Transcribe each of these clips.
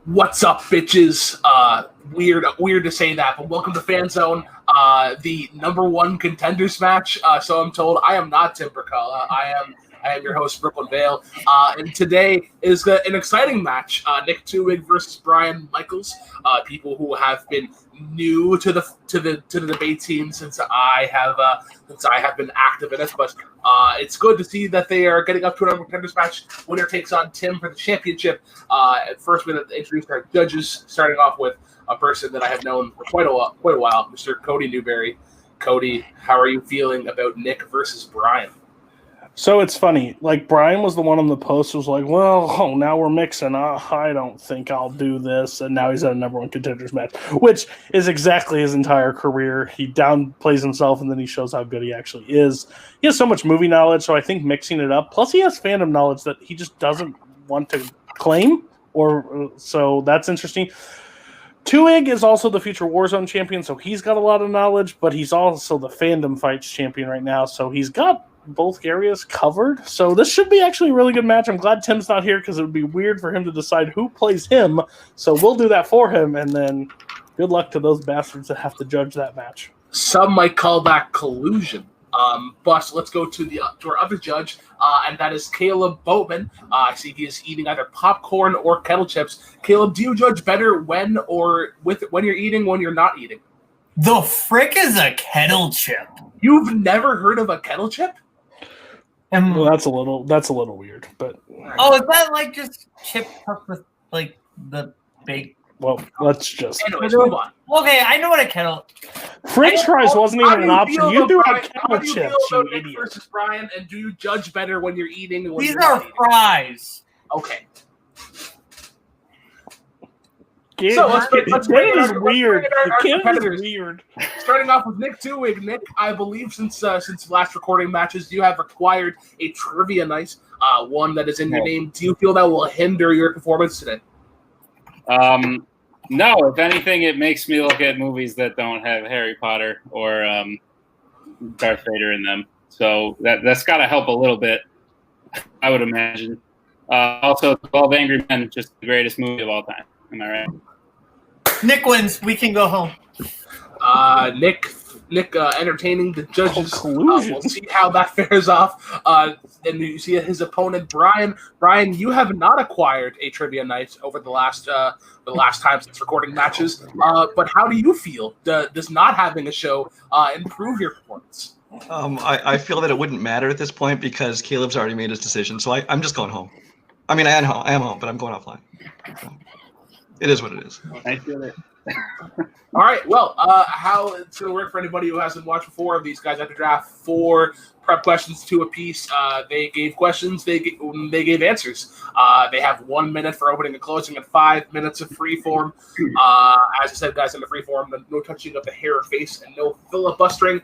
What's up, bitches? Weird to say that, but welcome to Fanzone, the number one Contenders match. So I'm told. I am not Tim Bricala. I am your host, Brooklyn Vale, and today is an exciting match. Nick Twohig versus Brian Michaels. People who have been new to the debate team since I have been active in it, but it's good to see that they are getting up to another Contenders match. Winner takes on Tim for the championship. At first, we're going to introduce our judges, starting off with a person that I have known for quite a while, Mr. Cody Newberry. Cody, how are you feeling about Nick versus Brian? So it's funny, like Brian was the one on the post who was like, well, now we're mixing. I don't think I'll do this. And now he's at a number one Contenders match, which is exactly his entire career. He downplays himself and then he shows how good he actually is. He has so much movie knowledge, so I think mixing it up. Plus he has fandom knowledge that he just doesn't want to claim. So that's interesting. Twohig is also the future Warzone champion, so he's got a lot of knowledge, but he's also the Fandom fights champion right now, so he's got both areas covered. So this should be actually a really good match. I'm glad Tim's not here because it would be weird for him to decide who plays him. So we'll do that for him, and then good luck to those bastards that have to judge that match. Some might call that collusion. But let's go to our other judge, and that is Caleb Boatman. I see he is eating either popcorn or kettle chips. Caleb, do you judge better when you're eating, when you're not eating? The frick is a kettle chip? You've never heard of a kettle chip? Well, that's a little weird, but oh, is that like just chip cooked with like the bake? Well, let's just move on. Okay, I know what a kettle. French fries wasn't even an option. You do have kettle chips, you idiot. Nick versus Brian, and do you judge better when you're eating? And when These you're are not fries. Okay. So let's bring it weird. Weird. Starting off with Nick Twohig. Nick, I believe since last recording matches, you have acquired a trivia night, one that is in your name. Do you feel that will hinder your performance today? No. If anything, it makes me look at movies that don't have Harry Potter or Darth Vader in them. So that's got to help a little bit, I would imagine. Also, 12 Angry Men, just the greatest movie of all time. Am I right? Nick wins. We can go home. Nick entertaining the judges. We'll see how that fares off. And you see his opponent, Brian. Brian, you have not acquired a trivia night over the last time since recording matches. But how do you feel? Does not having a show improve your performance? I feel that it wouldn't matter at this point because Caleb's already made his decision. So I'm just going home. I mean, I am home, but I'm going offline. So. It is what it is. I feel it. All right. Well, how it's going to work for anybody who hasn't watched before. These guys have to draft 4 prep questions, 2 apiece. They gave questions. They gave answers. They have 1 minute for opening and closing and 5 minutes of free form. As I said, guys, in the free form, no touching of the hair or face and no filibustering.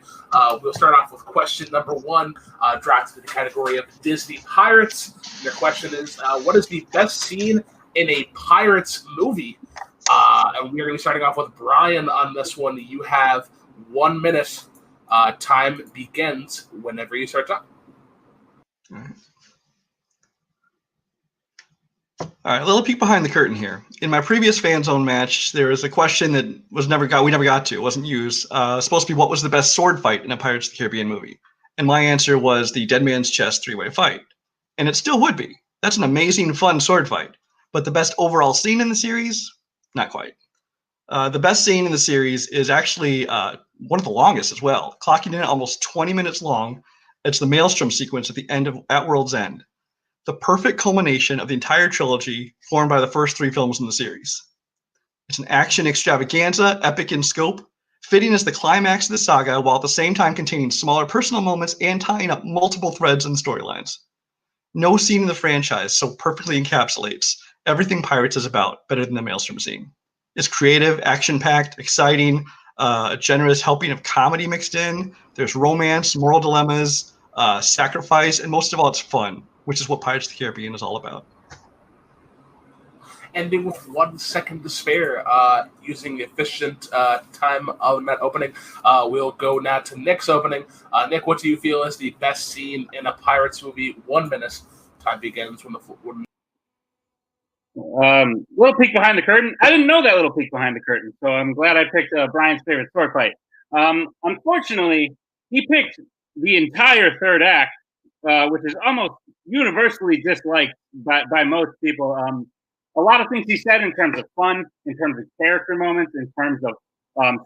We'll start off with question number 1, drafted in the category of Disney Pirates. Your question is, what is the best scene in a Pirates movie? And we're going to be starting off with Brian on this one. You have 1 minute. Time begins whenever you start talking. All right, a little peek behind the curtain here. In my previous Fanzone match, there was a question that we never got to. It wasn't used. Supposed to be what was the best sword fight in a Pirates of the Caribbean movie, and my answer was the Dead Man's Chest 3-way fight, and it still would be. That's an amazing, fun sword fight. But the best overall scene in the series, not quite. The best scene in the series is actually one of the longest as well, clocking in at almost 20 minutes long. It's the Maelstrom sequence at the end of At World's End, the perfect culmination of the entire trilogy formed by the first 3 films in the series. It's an action extravaganza, epic in scope, fitting as the climax of the saga while at the same time containing smaller personal moments and tying up multiple threads and storylines. No scene in the franchise so perfectly encapsulates everything Pirates is about better than the Maelstrom scene. It's creative, action-packed, exciting, a generous helping of comedy mixed in. There's romance, moral dilemmas, sacrifice, and most of all, it's fun, which is what Pirates of the Caribbean is all about. Ending with 1 second to spare, using efficient time of that opening. We'll go now to Nick's opening. Nick, what do you feel is the best scene in a Pirates movie? 1 minute. Time begins when Little peek behind the curtain. I didn't know that little peek behind the curtain, so I'm glad I picked Brian's favorite sword fight. Unfortunately, he picked the entire third act, which is almost universally disliked by most people. A lot of things he said in terms of fun, in terms of character moments, in terms of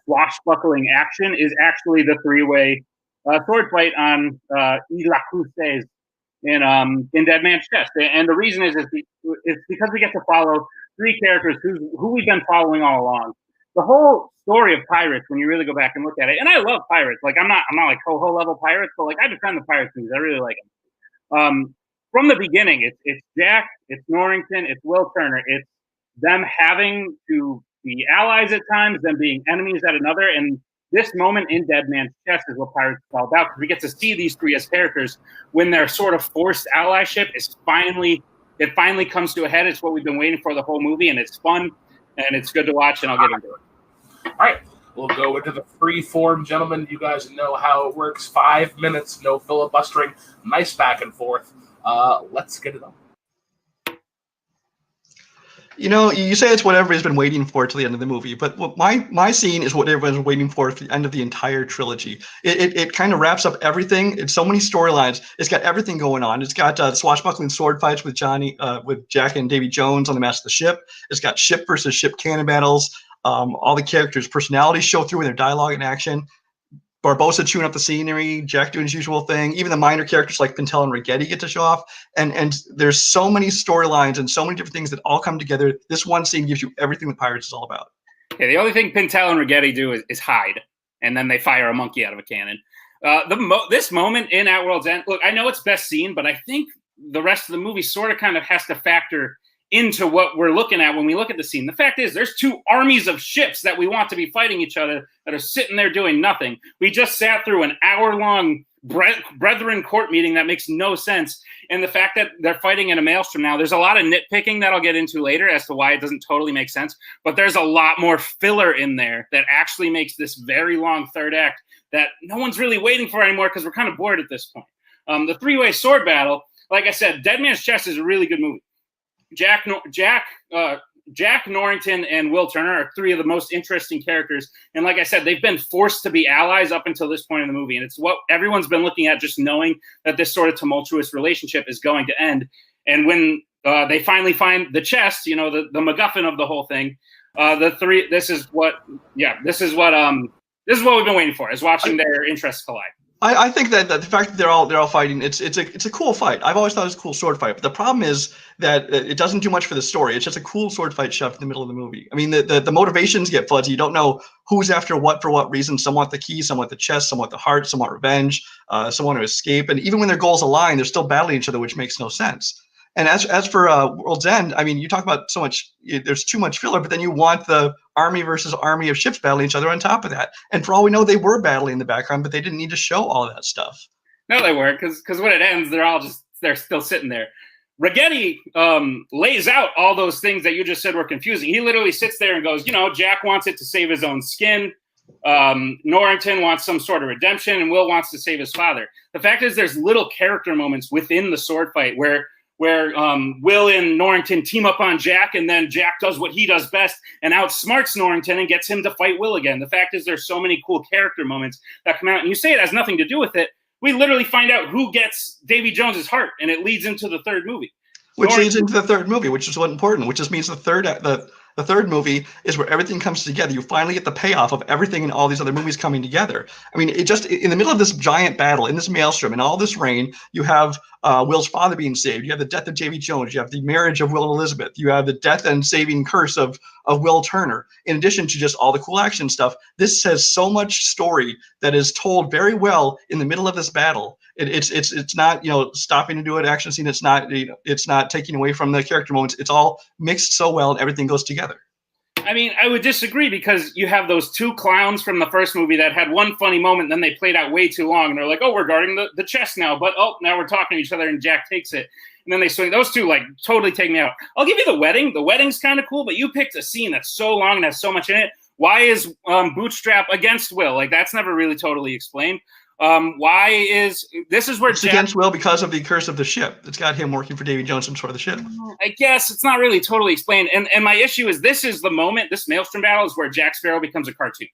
swashbuckling action is actually the three-way sword fight on Isla Cruces in Dead Man's Chest. And the reason is it's because we get to follow three characters who we've been following all along. The whole story of Pirates, when you really go back and look at it, and I love Pirates. Like I'm not like Ho-Ho level Pirates, but like I defend the Pirates movies. I really like them. From the beginning, it's Jack, it's Norrington, it's Will Turner. It's them having to be allies at times, them being enemies at another, and this moment in Dead Man's Chest is what Pirates is all about, because we get to see these three as characters when their sort of forced allyship is finally comes to a head. It's what we've been waiting for the whole movie, and it's fun, and it's good to watch, and I'll get into it. All right, we'll go into the free form, gentlemen. You guys know how it works. 5 minutes, no filibustering, nice back and forth. Let's get it on. You know, you say it's what everybody's been waiting for till the end of the movie, but what my scene is what everyone's waiting for at the end of the entire trilogy. It kind of wraps up everything. It's so many storylines. It's got everything going on. It's got swashbuckling sword fights with Jack and Davy Jones on the mast of the ship. It's got ship versus ship cannon battles. All the characters' personalities show through in their dialogue and action. Barbossa chewing up the scenery, Jack doing his usual thing. Even the minor characters like Pintel and Rigetti get to show off. And there's so many storylines and so many different things that all come together. This one scene gives you everything that Pirates is all about. Yeah, the only thing Pintel and Rigetti do is hide, and then they fire a monkey out of a cannon. This moment in At World's End, look, I know it's best seen, but I think the rest of the movie sort of kind of has to factor into what we're looking at when we look at the scene. The fact is, there's two armies of ships that we want to be fighting each other that are sitting there doing nothing. We just sat through an hour-long brethren court meeting that makes no sense. And the fact that they're fighting in a maelstrom now, there's a lot of nitpicking that I'll get into later as to why it doesn't totally make sense. But there's a lot more filler in there that actually makes this very long third act that no one's really waiting for anymore because we're kind of bored at this point. The three-way sword battle, like I said, Dead Man's Chest is a really good movie. Jack Norrington and Will Turner are three of the most interesting characters. And like I said, they've been forced to be allies up until this point in the movie. And it's what everyone's been looking at, just knowing that this sort of tumultuous relationship is going to end. And when they finally find the chest, you know, the MacGuffin of the whole thing, this is what we've been waiting for, is watching their interests collide. I think that the fact that they're all fighting, it's a cool fight. I've always thought it was a cool sword fight, but the problem is that it doesn't do much for the story. It's just a cool sword fight shoved in the middle of the movie. I mean, the motivations get fuzzy. You don't know who's after what for what reason. Some want the key, some want the chest, some want the heart, some want revenge, some want to escape. And even when their goals align, they're still battling each other, which makes no sense. And as for World's End, I mean, you talk about so much, there's too much filler, but then you want the army versus army of ships battling each other on top of that. And for all we know, they were battling in the background, but they didn't need to show all of that stuff. No, they weren't, because when it ends, they're still sitting there. Rigetti lays out all those things that you just said were confusing. He literally sits there and goes, you know, Jack wants it to save his own skin. Norrington wants some sort of redemption, and Will wants to save his father. The fact is, there's little character moments within the sword fight where Will and Norrington team up on Jack, and then Jack does what he does best and outsmarts Norrington and gets him to fight Will again. The fact is, there's so many cool character moments that come out, and you say it has nothing to do with it. We literally find out who gets Davy Jones's heart, and it leads into the third movie. Which leads into the third movie, which is what's important, which just means the third movie is where everything comes together. You finally get the payoff of everything in all these other movies coming together. I mean, it just, in the middle of this giant battle, in this maelstrom, in all this rain, you have Will's father being saved. You have the death of Davy Jones. You have the marriage of Will and Elizabeth. You have the death and saving curse of Will Turner. In addition to just all the cool action stuff, this has so much story that is told very well in the middle of this battle. It's not, you know, stopping to do an action scene. It's not, you know, it's not taking away from the character moments. It's all mixed so well, and everything goes together. I mean, I would disagree, because you have those two clowns from the first movie that had one funny moment, then they played out way too long, and they're like, oh, we're guarding the chest now, but oh, now we're talking to each other, and Jack takes it. And then they swing. Those two, like, totally take me out. I'll give you the wedding. The wedding's kind of cool, but you picked a scene that's so long and has so much in it. Why is Bootstrap against Will? Like, that's never really totally explained. This is where it's against Will because of the curse of the ship. It's got him working for Davy Jones for the ship. I guess it's not really totally explained. And my issue is this is the moment, this Maelstrom battle is where Jack Sparrow becomes a cartoon.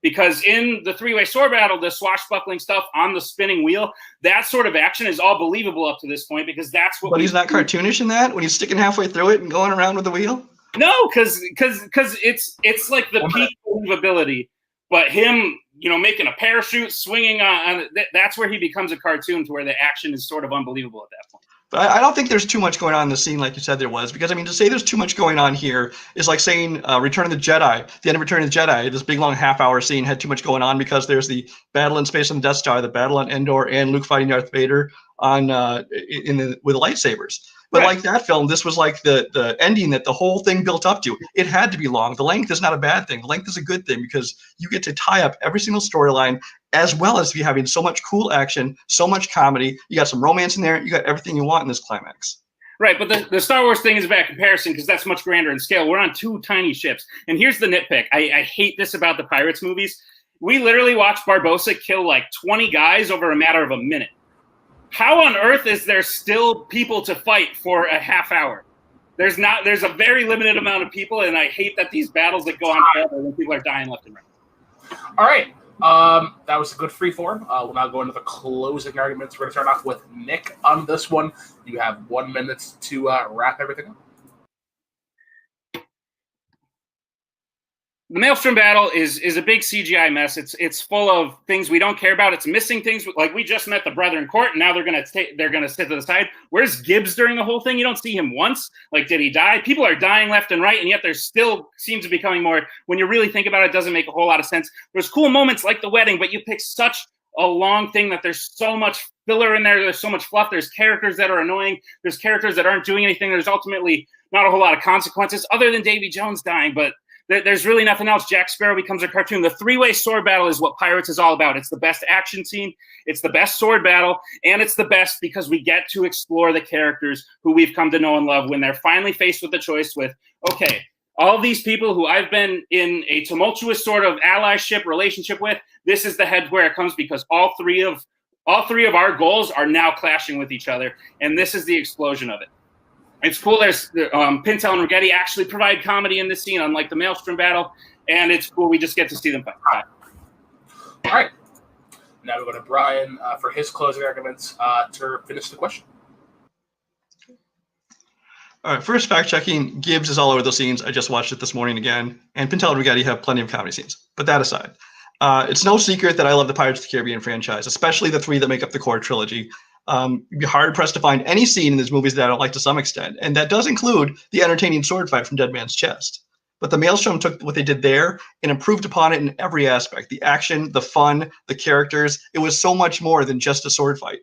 Because in the three-way sword battle, the swashbuckling stuff on the spinning wheel, that sort of action is all believable up to this point because that's what. But he's not cartoonish in that when he's sticking halfway through it and going around with the wheel. No, because it's like the peak believability, but him, making a parachute, swinging on that's where he becomes a cartoon to where the action is sort of unbelievable at that point. But I don't think there's too much going on in the scene like you said there was, because I mean to say there's too much going on here is like saying Return of the Jedi, the end of Return of the Jedi, this big long half-hour scene had too much going on because there's the battle in space on the Death Star, the battle on Endor, and Luke fighting Darth Vader on with lightsabers. But right. Like that film, this was like the ending that the whole thing built up to. It had to be long. The length is not a bad thing. The length is a good thing because you get to tie up every single storyline as well as be having so much cool action, so much comedy. You got some romance in there. You got everything you want in this climax. Right, but the Star Wars thing is a bad comparison because that's much grander in scale. We're on two tiny ships. And here's the nitpick. I hate this about the Pirates movies. We literally watched Barbossa kill like 20 guys over a matter of a minute. How on earth is there still people to fight for a half hour? There's a very limited amount of people, and I hate that these battles that go on forever when people are dying left and right. All right. That was a good free form. We'll now go into the closing arguments. We're going to start off with Nick on this one. You have 1 minute to wrap everything up. The Maelstrom battle is a big CGI mess. It's full of things we don't care about. It's missing things. Like we just met the Brethren Court, and now they're gonna sit to the side. Where's Gibbs during the whole thing? You don't see him once. Like, did he die? People are dying left and right, and yet there still seems to be becoming more. When you really think about it, it doesn't make a whole lot of sense. There's cool moments like the wedding, but you pick such a long thing that there's so much filler in there. There's so much fluff. There's characters that are annoying. There's characters that aren't doing anything. There's ultimately not a whole lot of consequences other than Davy Jones dying, but there's really nothing else. Jack Sparrow becomes a cartoon. The three-way sword battle is what Pirates is all about. It's the best action scene. It's the best sword battle. And it's the best because we get to explore the characters who we've come to know and love when they're finally faced with the choice with, okay, all these people who I've been in a tumultuous sort of allyship relationship with, this is the head where it comes because all three of our goals are now clashing with each other. And this is the explosion of it. It's cool. There's Pintel and Rigetti actually provide comedy in this scene, unlike the Maelstrom battle, and it's cool. We just get to see them fight. All right. Now we go to Brian for his closing arguments to finish the question. All right. First, fact checking. Gibbs is all over those scenes. I just watched it this morning again, and Pintel and Rigetti have plenty of comedy scenes. But that aside, it's no secret that I love the Pirates of the Caribbean franchise, especially the three that make up the core trilogy. You'd be hard-pressed to find any scene in these movies that I don't like to some extent, and that does include the entertaining sword fight from Dead Man's Chest. But the Maelstrom took what they did there and improved upon it in every aspect. The action, the fun, the characters. It was so much more than just a sword fight.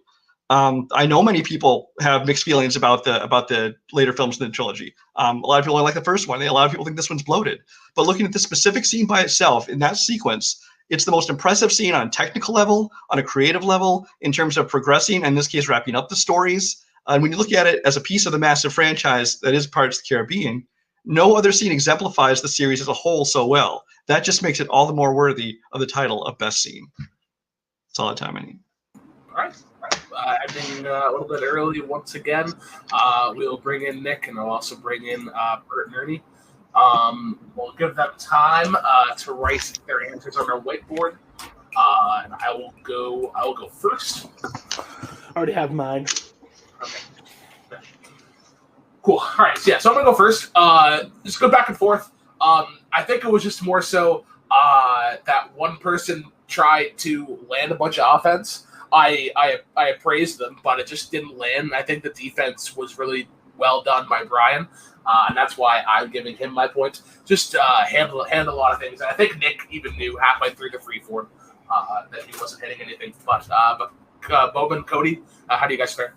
I know many people have mixed feelings about the later films in the trilogy. A lot of people only like the first one. A lot of people think this one's bloated. But looking at this specific scene by itself, in that sequence, it's the most impressive scene on a technical level, on a creative level, in terms of progressing, in this case, wrapping up the stories. And when you look at it as a piece of the massive franchise that is Pirates of the Caribbean, no other scene exemplifies the series as a whole so well. That just makes it all the more worthy of the title of Best Scene. That's all the time I need. All right. Ending a little bit early once again. We'll bring in Nick, and we'll also bring in Bert and Ernie. We'll give them time to write their answers on their whiteboard, and I will go first. I already have mine. Okay. Cool. All right. So, so I'm gonna go first. Just go back and forth. I think it was just more so that one person tried to land a bunch of offense. I praised them, but it just didn't land. I think the defense was really well done by Brian. And that's why I'm giving him my point. Just handle a lot of things. And I think Nick even knew halfway through the freeform that he wasn't hitting anything. But Bowman, Cody, how do you guys fare?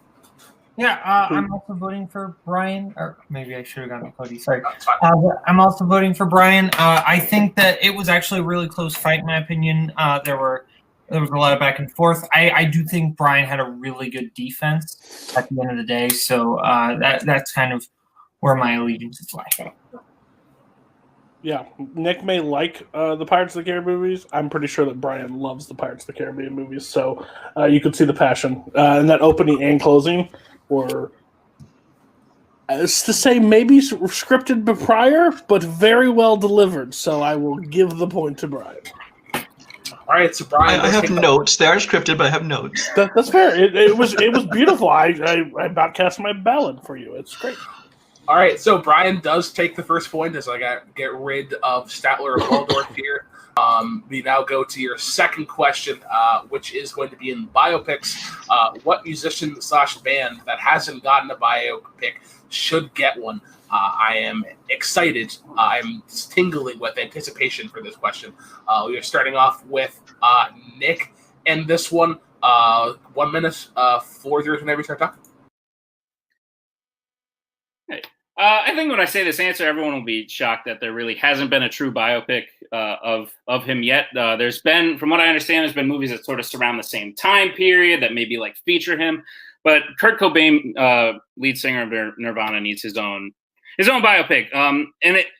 Yeah, I'm also voting for Brian. Or maybe I should have gone with Cody. Sorry. No, it's fine. I'm also voting for Brian. I think that it was actually a really close fight, in my opinion. There was a lot of back and forth. I do think Brian had a really good defense at the end of the day. So that's kind of where my allegiances lie. Yeah, Nick may like the Pirates of the Caribbean movies. I'm pretty sure that Brian loves the Pirates of the Caribbean movies, so you could see the passion. And that opening and closing were, as to say, maybe scripted prior, but very well delivered. So I will give the point to Brian. All right, so Brian, I have notes. They are scripted, but I have notes. That's fair. It was beautiful. I about cast my ballad for you. It's great. All right, so Brian does take the first point as I get rid of Statler and Waldorf here. We now go to your second question, which is going to be in biopics. What musician / band that hasn't gotten a biopic should get one? I am excited. I'm tingling with anticipation for this question. We are starting off with Nick, and this one, 1 minute, 4 zeros whenever you start talking. I think when I say this answer, everyone will be shocked that there really hasn't been a true biopic of him yet. There's been, from what I understand, there's been movies that sort of surround the same time period that maybe like feature him. But Kurt Cobain, lead singer of Nirvana, needs his own biopic.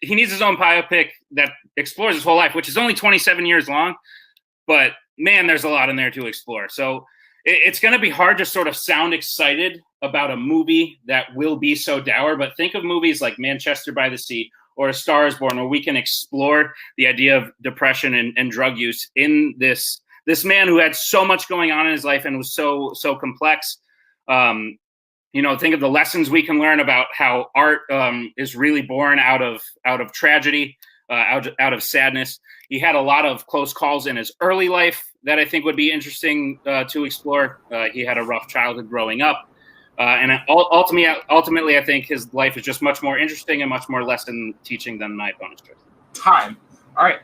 He needs his own biopic that explores his whole life, which is only 27 years long. But man, there's a lot in there to explore. So it's going to be hard to sort of sound excited about a movie that will be so dour, but think of movies like Manchester by the Sea or A Star is Born, where we can explore the idea of depression and drug use in this man who had so much going on in his life and was so complex. Think of the lessons we can learn about how art is really born out of tragedy, out of sadness. He had a lot of close calls in his early life that I think would be interesting to explore. He had a rough childhood growing up. And ultimately, I think his life is just much more interesting and much more lesson teaching than my bonus choice. Time. All right.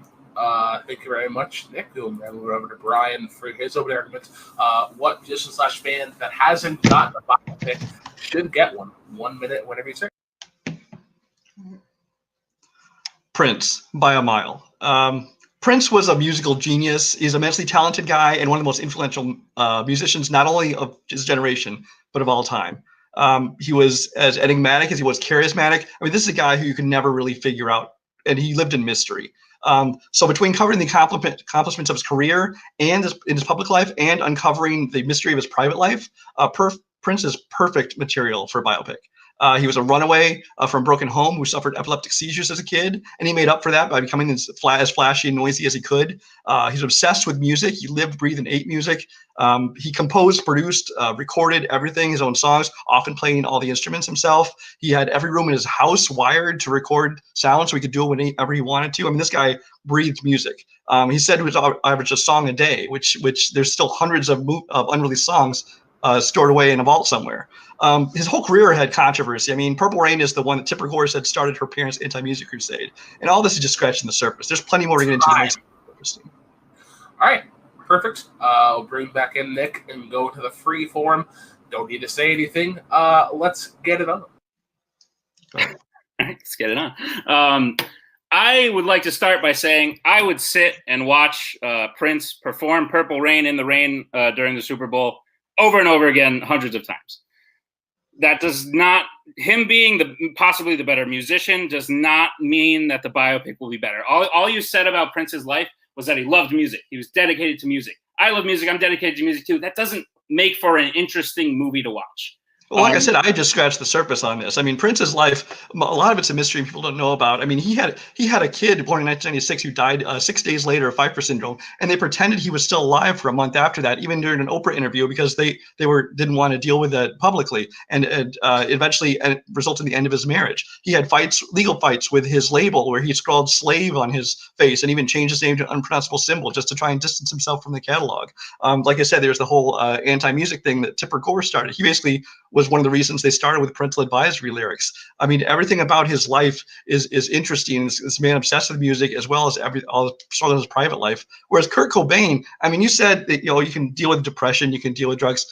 Thank you very much, Nick. We'll move over to Brian for his opening argument. What musician / band that hasn't gotten a biopic should get one? 1 minute, whenever you say. Prince, by a mile. Prince was a musical genius. He's an immensely talented guy and one of the most influential musicians, not only of his generation, but of all time. He was as enigmatic as he was charismatic. I mean, this is a guy who you can never really figure out, and he lived in mystery. So between covering the accomplishments of his career and in his public life and uncovering the mystery of his private life, Prince is perfect material for a biopic. He was a runaway from a broken home who suffered epileptic seizures as a kid, and he made up for that by becoming as flashy and noisy as he could. He's obsessed with music. He lived, breathed, and ate music. He composed, produced, recorded everything, his own songs, often playing all the instruments himself. He had every room in his house wired to record sound so he could do it whenever he wanted to. I mean, this guy breathed music. He said he was average a song a day, which there's still hundreds of unreleased songs stored away in a vault somewhere. His whole career had controversy. I mean, Purple Rain is the one that Tipper Gore said started her parents' anti-music crusade. And all this is just scratching the surface. There's plenty more to get into that makes it interesting. All right, perfect. I'll bring back in Nick and go to the free form. Don't need to say anything. Let's get it on. Let's get it on. I would like to start by saying I would sit and watch Prince perform Purple Rain in the Rain during the Super Bowl over and over again, hundreds of times. That does not, him being possibly the better musician does not mean that the biopic will be better. All you said about Prince's life was that he loved music. He was dedicated to music. I love music. I'm dedicated to music too. That doesn't make for an interesting movie to watch. Well, like I said, I just scratched the surface on this. I mean, Prince's life, a lot of it's a mystery people don't know about. I mean, he had a kid born in 1996 who died 6 days later of Pfeiffer syndrome, and they pretended he was still alive for a month after that, even during an Oprah interview, because they didn't want to deal with it publicly, and eventually it resulted in the end of his marriage. He had legal fights with his label where he scrawled "slave" on his face and even changed his name to an unpronounceable symbol just to try and distance himself from the catalog. Like I said, there's the whole anti-music thing that Tipper Gore started. He basically was one of the reasons they started with parental advisory lyrics. I mean, everything about his life is interesting. This man obsessed with music as well as all of his private life. Whereas Kurt Cobain, I mean, you said that you can deal with depression, you can deal with drugs.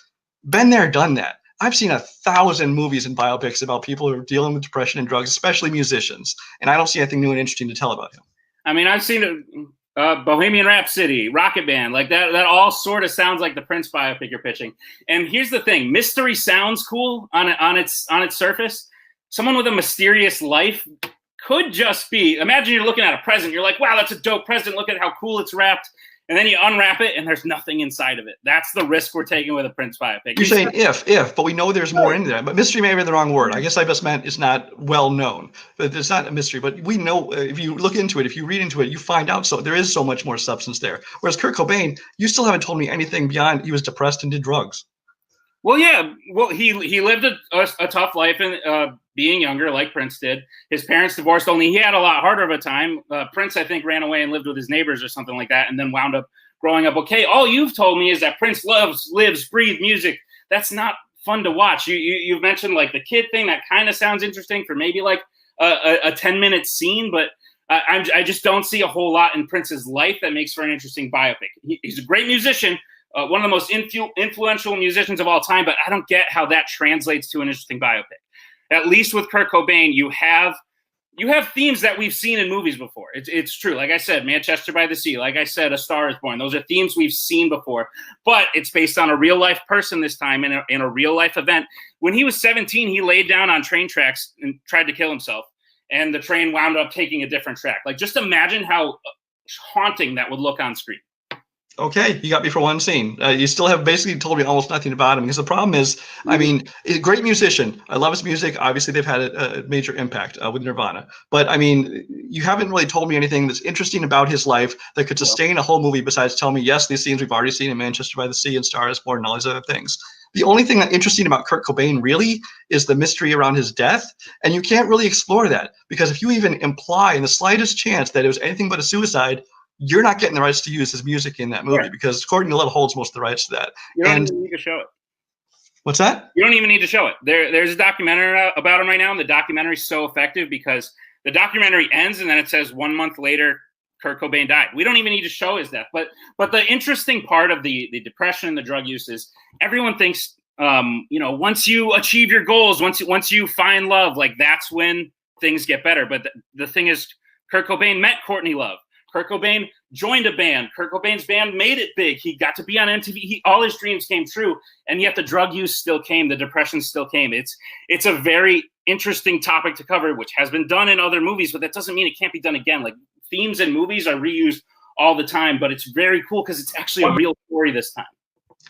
Been there, done that. I've seen 1,000 movies and biopics about people who are dealing with depression and drugs, especially musicians, and I don't see anything new and interesting to tell about him. I mean, I've seen Bohemian Rhapsody, Rocket Band, like that all sort of sounds like the Prince biopic you're pitching. And here's the thing, mystery sounds cool on its surface. Someone with a mysterious life could just be, imagine you're looking at a present. You're like, wow, that's a dope present. Look at how cool it's wrapped. And then you unwrap it, and there's nothing inside of it. That's the risk we're taking with a Prince biopic. You're saying if, but we know there's more in there. But mystery may have been the wrong word. I guess I just meant it's not well known. But it's not a mystery. But we know if you look into it, if you read into it, you find out so there is so much more substance there. Whereas Kurt Cobain, you still haven't told me anything beyond he was depressed and did drugs. Well, yeah. Well, he lived a tough life and being younger, like Prince did. His parents divorced, only he had a lot harder of a time. Prince, I think, ran away and lived with his neighbors or something like that, and then wound up growing up. Okay, all you've told me is that Prince lives, breathes music. That's not fun to watch. You've mentioned like the kid thing. That kind of sounds interesting for maybe like a 10-minute scene, but I just don't see a whole lot in Prince's life that makes for an interesting biopic. He's a great musician. One of the most influential musicians of all time, but I don't get how that translates to an interesting biopic. At least with Kurt Cobain, you have themes that we've seen in movies before. It's true. Like I said, Manchester by the Sea. Like I said, A Star is Born. Those are themes we've seen before, but it's based on a real life person this time in a real life event. When he was 17, he laid down on train tracks and tried to kill himself, and the train wound up taking a different track. Like, just imagine how haunting that would look on screen. Okay, you got me for one scene. You still have basically told me almost nothing about him, because the problem is, I mean, he's a great musician. I love his music. Obviously, they've had a major impact with Nirvana. But, I mean, you haven't really told me anything that's interesting about his life that could sustain a whole movie besides tell me, yes, these scenes we've already seen in Manchester by the Sea and Star is Born and all these other things. The only thing that's interesting about Kurt Cobain really is the mystery around his death. And you can't really explore that, because if you even imply in the slightest chance that it was anything but a suicide, you're not getting the rights to use his music in that movie, because Courtney Love holds most of the rights to that. You don't even need to show it. What's that? You don't even need to show it. There's a documentary about him right now, and the documentary's so effective because the documentary ends and then it says 1 month later, Kurt Cobain died. We don't even need to show his death. But the interesting part of the depression and the drug use is everyone thinks, once you achieve your goals, once you find love, like that's when things get better. But the thing is, Kurt Cobain met Courtney Love. Kurt Cobain joined a band. Kurt Cobain's band made it big. He got to be on MTV. All his dreams came true, and yet the drug use still came. The depression still came. It's a very interesting topic to cover, which has been done in other movies, but that doesn't mean it can't be done again. Like, themes in movies are reused all the time, but it's very cool because it's actually a real story this time.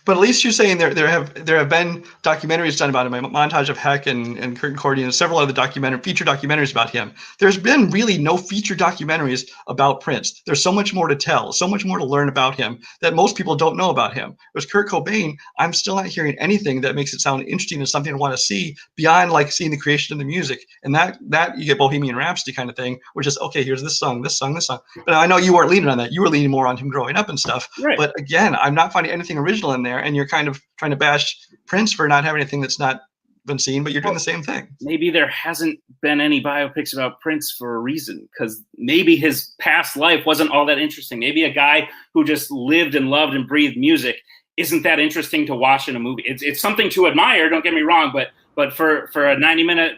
But at least you're saying there have been documentaries done about him, a montage of Heck and Kurt and Courtney and several other feature documentaries about him. There's been really no feature documentaries about Prince. There's so much more to tell, so much more to learn about him that most people don't know about him. Whereas Kurt Cobain, I'm still not hearing anything that makes it sound interesting and something to want to see beyond like seeing the creation of the music. And that you get Bohemian Rhapsody kind of thing, which is, okay, here's this song, this song, this song. But I know you weren't leaning on that. You were leaning more on him growing up and stuff. Right. But again, I'm not finding anything original in there. And you're kind of trying to bash Prince for not having anything that's not been seen, but you're doing the same thing. Maybe there hasn't been any biopics about Prince for a reason, because maybe his past life wasn't all that interesting. Maybe a guy who just lived and loved and breathed music isn't that interesting to watch in a movie. It's something to admire, don't get me wrong, but for a 90-minute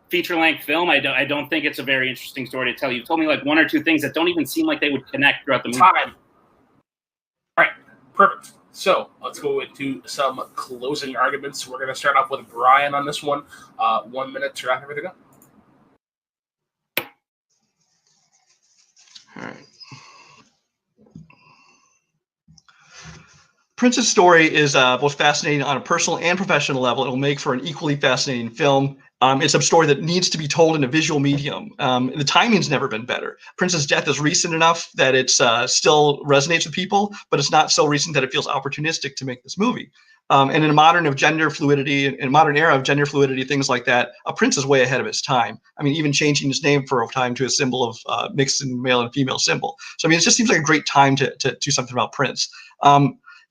feature-length film, I don't think it's a very interesting story to tell. You told me like one or two things that don't even seem like they would connect throughout the movie. Time. All right, perfect. So let's go into some closing arguments. We're going to start off with Brian on this one. 1 minute to wrap everything up. All right. Prince's story is both fascinating on a personal and professional level. It will make for an equally fascinating film. It's a story that needs to be told in a visual medium. The timing's never been better. Prince's death is recent enough that it still resonates with people, but it's not so recent that it feels opportunistic to make this movie. And in a modern era of gender fluidity, things like that, Prince is way ahead of his time. I mean, even changing his name for a time to a symbol of mixed in male and female symbol. So, I mean, it just seems like a great time to do something about Prince.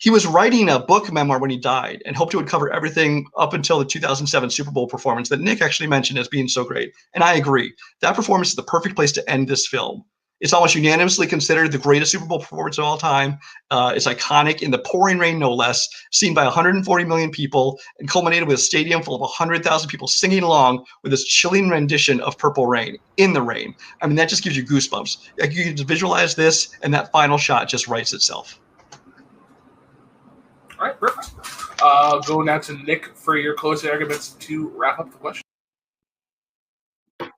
He was writing a book memoir when he died and hoped it would cover everything up until the 2007 Super Bowl performance that Nick actually mentioned as being so great. And I agree. That performance is the perfect place to end this film. It's almost unanimously considered the greatest Super Bowl performance of all time. It's iconic in the pouring rain, no less, seen by 140 million people and culminated with a stadium full of 100,000 people singing along with this chilling rendition of Purple Rain in the rain. I mean, that just gives you goosebumps. Like, you can just visualize this, and that final shot just writes itself. All right, perfect. Go now to Nick for your closing arguments to wrap up the question.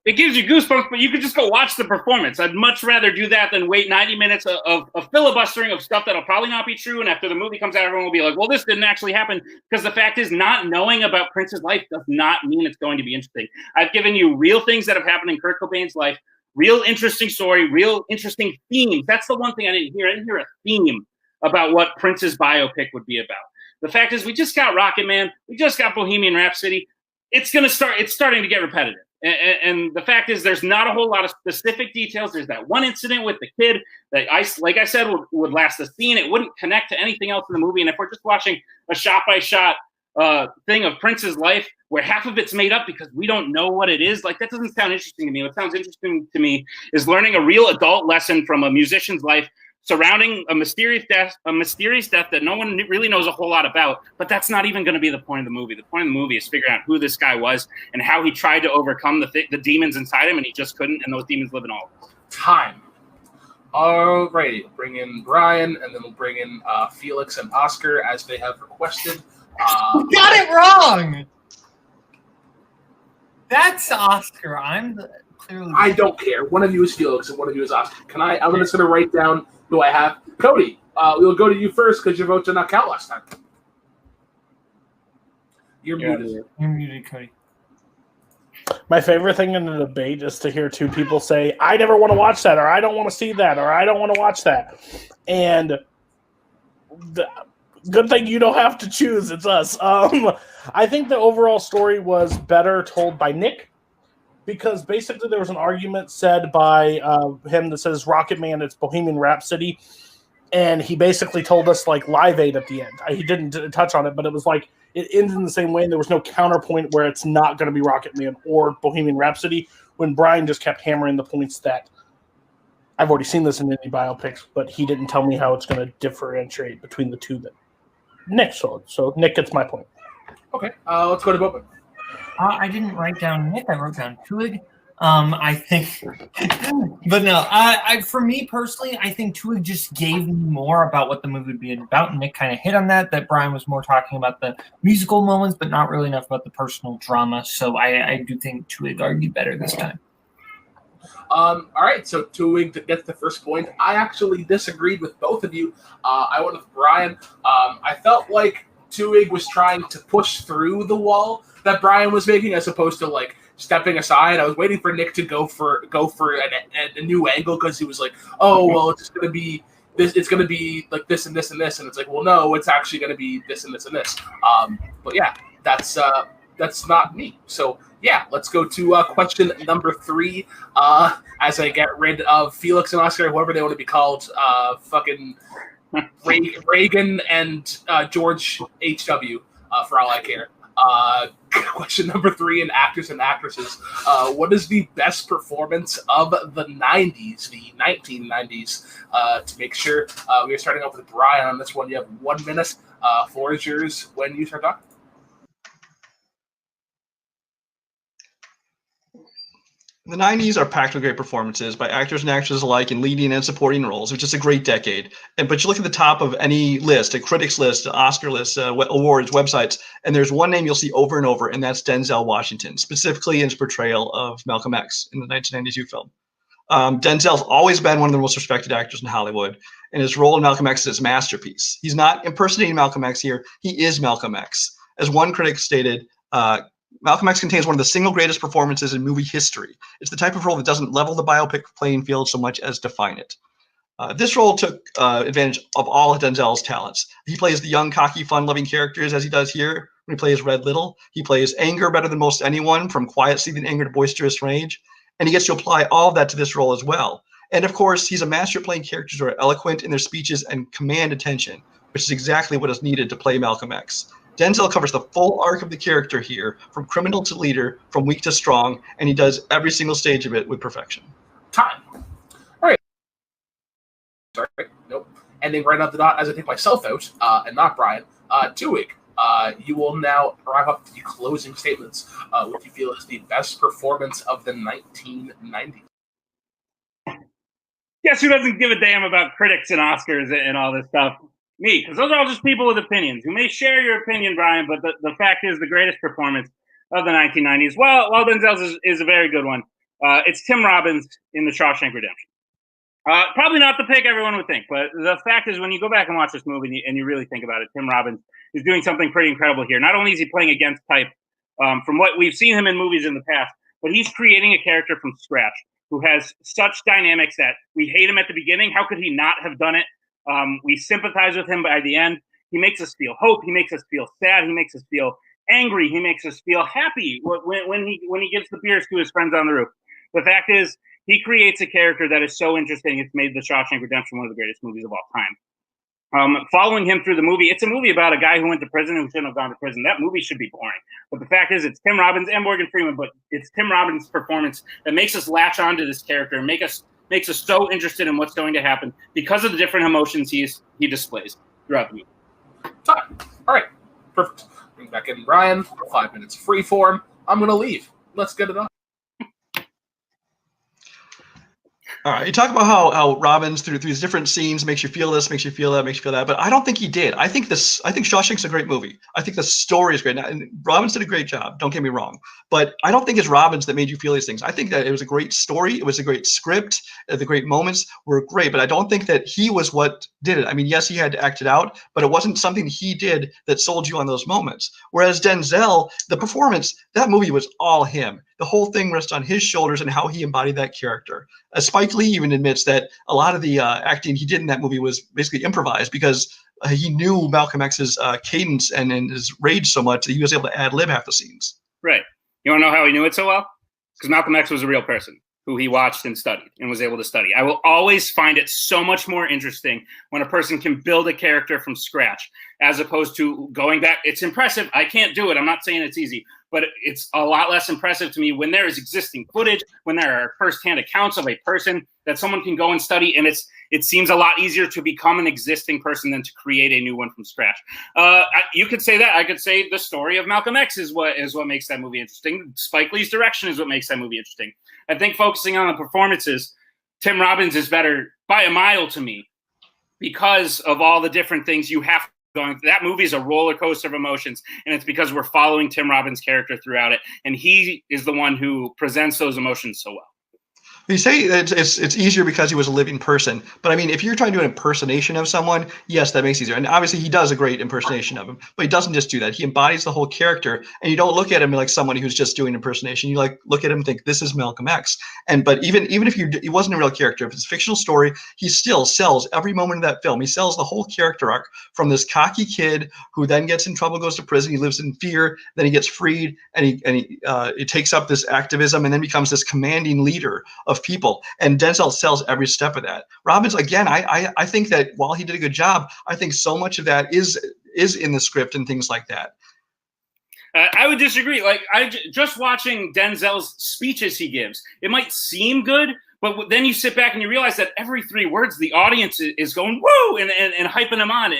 it gives you goosebumps, but you could just go watch the performance. I'd much rather do that than wait 90 minutes of filibustering of stuff that'll probably not be true. And after the movie comes out, everyone will be like, well, this didn't actually happen. Because the fact is, not knowing about Prince's life does not mean it's going to be interesting. I've given you real things that have happened in Kurt Cobain's life, real interesting story, real interesting themes. That's the one thing I didn't hear. I didn't hear a theme about what Prince's biopic would be about. The fact is, we just got Rocket Man. We just got Bohemian Rhapsody. It's starting to get repetitive. And the fact is, there's not a whole lot of specific details. There's that one incident with the kid that, like I said, would last the scene. It wouldn't connect to anything else in the movie. And if we're just watching a shot-by-shot thing of Prince's life where half of it's made up because we don't know what it is, like that doesn't sound interesting to me. What sounds interesting to me is learning a real adult lesson from a musician's life surrounding a mysterious death that no one really knows a whole lot about. But that's not even going to be the point of the movie. The point of the movie is figuring out who this guy was and how he tried to overcome the demons inside him, and he just couldn't, and those demons live in all of us. Time. All right, bring in Brian, and then we'll bring in Felix and Oscar as they have requested. You got it wrong! That's Oscar. I'm clearly... I don't care. One of you is Felix, and one of you is Oscar. I'm just going to write down who I have. Cody, we'll go to you first because your vote did not count last time. You're muted. You're muted, Cody. My favorite thing in the debate is to hear two people say, I never want to watch that, or I don't want to see that, or I don't want to watch that. And the good thing you don't have to choose. It's us. I think the overall story was better told by Nick, because basically there was an argument said by him that says Rocket Man, it's Bohemian Rhapsody. And he basically told us like Live Aid at the end. He didn't touch on it, but it was like it ends in the same way. And there was no counterpoint where it's not going to be Rocket Man or Bohemian Rhapsody, when Brian just kept hammering the points that I've already seen this in any biopics, but he didn't tell me how it's going to differentiate between the two that Nick showed. So Nick gets my point. Okay, let's go to Bowman. I didn't write down Nick. I wrote down Twohig. I think, but no. For me personally, I think Twohig just gave me more about what the movie would be about, and Nick kind of hit on that. That Brian was more talking about the musical moments, but not really enough about the personal drama. So I do think Twohig argued better this time. All right, so Twohig gets the first point. I actually disagreed with both of you. I went with Brian. I felt like Twohig was trying to push through the wall that Brian was making, as opposed to like stepping aside. I was waiting for Nick to go for a new angle, because he was like, "Oh, well, it's going to be this. It's going to be like this and this and this," and it's like, "Well, no, it's actually going to be this and this and this." But yeah, that's not me. So yeah, let's go to question number 3. As I get rid of Felix and Oscar, whoever they want to be called, fucking Reagan and George H.W. For all I care. Question number 3 in actors and actresses. What is the best performance of the 90s, the 1990s? To make sure, we are starting off with Brian on this one. You have 1 minute. Floor is yours when you start talking. The 90s are packed with great performances by actors and actresses alike in leading and supporting roles, which is a great decade. But you look at the top of any list, a critics list, Oscar list, awards, websites, and there's one name you'll see over and over, and that's Denzel Washington, specifically in his portrayal of Malcolm X in the 1992 film. Denzel's always been one of the most respected actors in Hollywood, and his role in Malcolm X is his masterpiece. He's not impersonating Malcolm X here. He is Malcolm X. As one critic stated, Malcolm X contains one of the single greatest performances in movie history. It's the type of role that doesn't level the biopic playing field so much as define it. This role took advantage of all of Denzel's talents. He plays the young, cocky, fun-loving characters as he does here when he plays Red Little. He plays anger better than most anyone, from quiet, seething anger to boisterous rage. And he gets to apply all of that to this role as well. And of course, he's a master at playing characters who are eloquent in their speeches and command attention, which is exactly what is needed to play Malcolm X. Denzel covers the full arc of the character here, from criminal to leader, from weak to strong, and he does every single stage of it with perfection. Time. All right. Sorry. Nope. Ending right up the dot as I take myself out, and not Brian. Twohig, you will now wrap up the closing statements. What you feel is the best performance of the 1990s. Guess who doesn't give a damn about critics and Oscars and all this stuff? Me, because those are all just people with opinions. You may share your opinion, Brian, but the fact is the greatest performance of the 1990s, well, Denzel's is a very good one. It's Tim Robbins in The Shawshank Redemption. Probably not the pick everyone would think, but the fact is, when you go back and watch this movie and you really think about it, Tim Robbins is doing something pretty incredible here. Not only is he playing against type from what we've seen him in movies in the past, but he's creating a character from scratch who has such dynamics that we hate him at the beginning. How could he not have done it? We sympathize with him by the end. He makes us feel hope. He makes us feel sad. He makes us feel angry. He makes us feel happy when he gives the beers to his friends on the roof. The fact is, he creates a character that is so interesting. It's made The Shawshank Redemption one of the greatest movies of all time. Following him through the movie, it's a movie about a guy who went to prison who shouldn't have gone to prison. That movie should be boring. But the fact is, it's Tim Robbins and Morgan Freeman, but it's Tim Robbins' performance that makes us latch onto this character and makes us so interested in what's going to happen because of the different emotions he displays throughout the movie. Time. All right. Perfect. Bring back in Brian. 5 minutes free form. I'm going to leave. Let's get it on. All right, you talk about how Robbins through these different scenes makes you feel this, makes you feel that, makes you feel that, but I don't think he did. I think Shawshank's a great movie. I think the story is great, and Robbins did a great job. Don't get me wrong, but I don't think it's Robbins that made you feel these things. I think that it was a great story, it was a great script, the great moments were great, but I don't think that he was what did it. I mean, yes, he had to act it out, but it wasn't something he did that sold you on those moments. Whereas Denzel, the performance, that movie was all him. The whole thing rests on his shoulders and how he embodied that character. Spike Lee even admits that a lot of the acting he did in that movie was basically improvised because he knew Malcolm X's cadence and his rage so much that he was able to ad-lib half the scenes. Right. You want to know how he knew it so well? Because Malcolm X was a real person who he watched and studied and was able to study. I will always find it so much more interesting when a person can build a character from scratch as opposed to going back. It's impressive. I can't do it. I'm not saying it's easy, but it's a lot less impressive to me when there is existing footage, when there are firsthand accounts of a person that someone can go and study, and it seems a lot easier to become an existing person than to create a new one from scratch. You could say that. I could say the story of Malcolm X is what makes that movie interesting. Spike Lee's direction is what makes that movie interesting. I think focusing on the performances, Tim Robbins is better by a mile to me because of all the different things you have going. That movie is a roller coaster of emotions, and it's because we're following Tim Robbins' character throughout it, and he is the one who presents those emotions so well. You say it's easier because he was a living person, but I mean, if you're trying to do an impersonation of someone, yes, that makes it easier. And obviously, he does a great impersonation of him, but he doesn't just do that. He embodies the whole character, and you don't look at him like somebody who's just doing impersonation. You look at him and think, this is Malcolm X. But even if he wasn't a real character, if it's a fictional story, he still sells every moment of that film. He sells the whole character arc from this cocky kid who then gets in trouble, goes to prison, he lives in fear, then he gets freed, and he takes up this activism, and then becomes this commanding leader of people, and Denzel sells every step of that. Robbins, again, I think that while he did a good job, I think so much of that is in the script and things like that. I would disagree. Like, just watching Denzel's speeches he gives, it might seem good, but then you sit back and you realize that every 3 words the audience is going woo and hyping him on,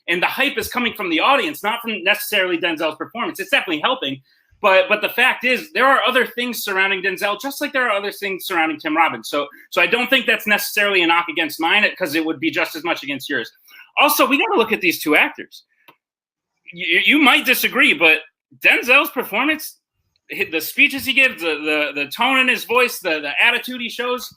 and the hype is coming from the audience, not from necessarily Denzel's performance. It's definitely helping. But the fact is, there are other things surrounding Denzel, just like there are other things surrounding Tim Robbins. So I don't think that's necessarily a knock against mine, because it would be just as much against yours. Also, we got to look at these 2 actors. You might disagree, but Denzel's performance, the speeches he gives, the tone in his voice, the attitude he shows.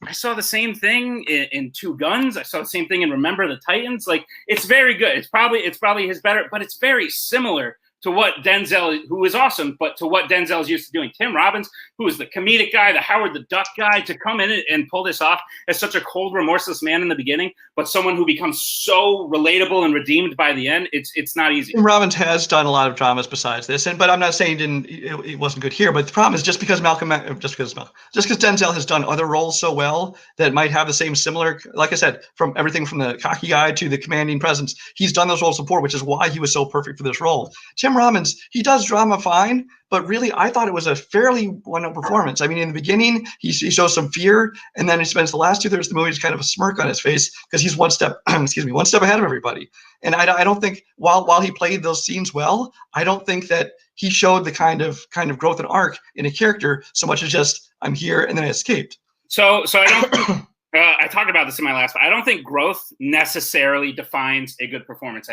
I saw the same thing in 2 Guns. I saw the same thing in Remember the Titans. Like, it's very good. It's probably his better, but it's very similar to what Denzel, who is awesome, but to what Denzel's used to doing. Tim Robbins, who is the comedic guy, the Howard the Duck guy, to come in and pull this off as such a cold, remorseless man in the beginning, but someone who becomes so relatable and redeemed by the end, it's not easy. Tim Robbins has done a lot of dramas besides this, but I'm not saying it wasn't good here. But the problem is just because Denzel has done other roles so well that might have the same similar, like I said, from everything from the cocky guy to the commanding presence, he's done those roles before, which is why he was so perfect for this role. Tim Robbins, he does drama fine, but really, I thought it was a fairly one-note performance. I mean, in the beginning, he shows some fear, and then he spends the last 2 thirds of the movie just kind of a smirk on his face because he's one step ahead of everybody. And I don't think while he played those scenes well, I don't think that he showed the kind of growth and arc in a character so much as just I'm here and then I escaped. So I don't. I talked about this in my last. I don't think growth necessarily defines a good performance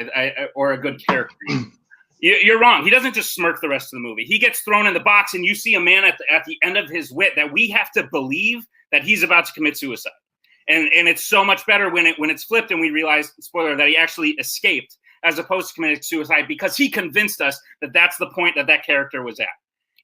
or a good character. You're wrong. He doesn't just smirk the rest of the movie. He gets thrown in the box, and you see a man at the end of his wit that we have to believe that he's about to commit suicide. And it's so much better when it's flipped and we realize, spoiler, that he actually escaped as opposed to committing suicide because he convinced us that that's the point that character was at.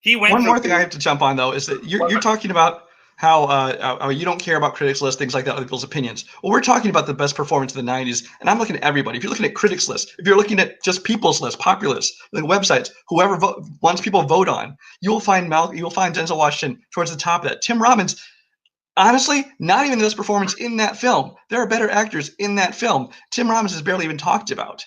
He went. One more thing I have to jump on though is that you're talking about how you don't care about critics lists, things like that, other people's opinions. Well, we're talking about the best performance of the 90s, and I'm looking at everybody. If you're looking at critics lists, if you're looking at just people's lists, populace, like websites, whoever wants people vote on, you'll find Denzel Washington towards the top of that. Tim Robbins, honestly, not even the best performance in that film. There are better actors in that film. Tim Robbins is barely even talked about.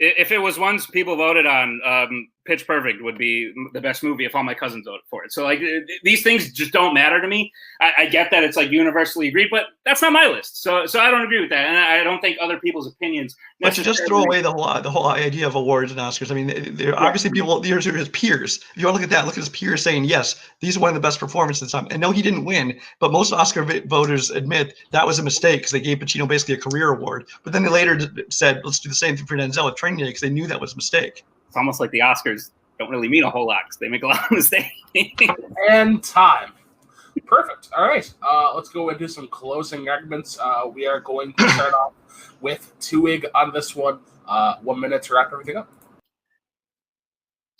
If it was ones people voted on, Pitch Perfect would be the best movie if all my cousins voted for it. So like these things just don't matter to me. I get that it's like universally agreed, but that's not my list. So I don't agree with that, and I don't think other people's opinions. But to just throw away the whole idea of awards and Oscars. I mean, they're obviously people. These are his peers. If you want to look at that, look at his peers saying yes, these are one of the best performances of the time. And no, he didn't win, but most Oscar voters admit that was a mistake because they gave Pacino basically a career award. But then they later said, let's do the same thing for Denzel with Training Day because they knew that was a mistake. It's almost like the Oscars don't really mean a whole lot because they make a lot of mistakes. And time. Perfect. All right. Let's go into some closing arguments. We are going to start off with Twohig on this one. 1 minute to wrap everything up.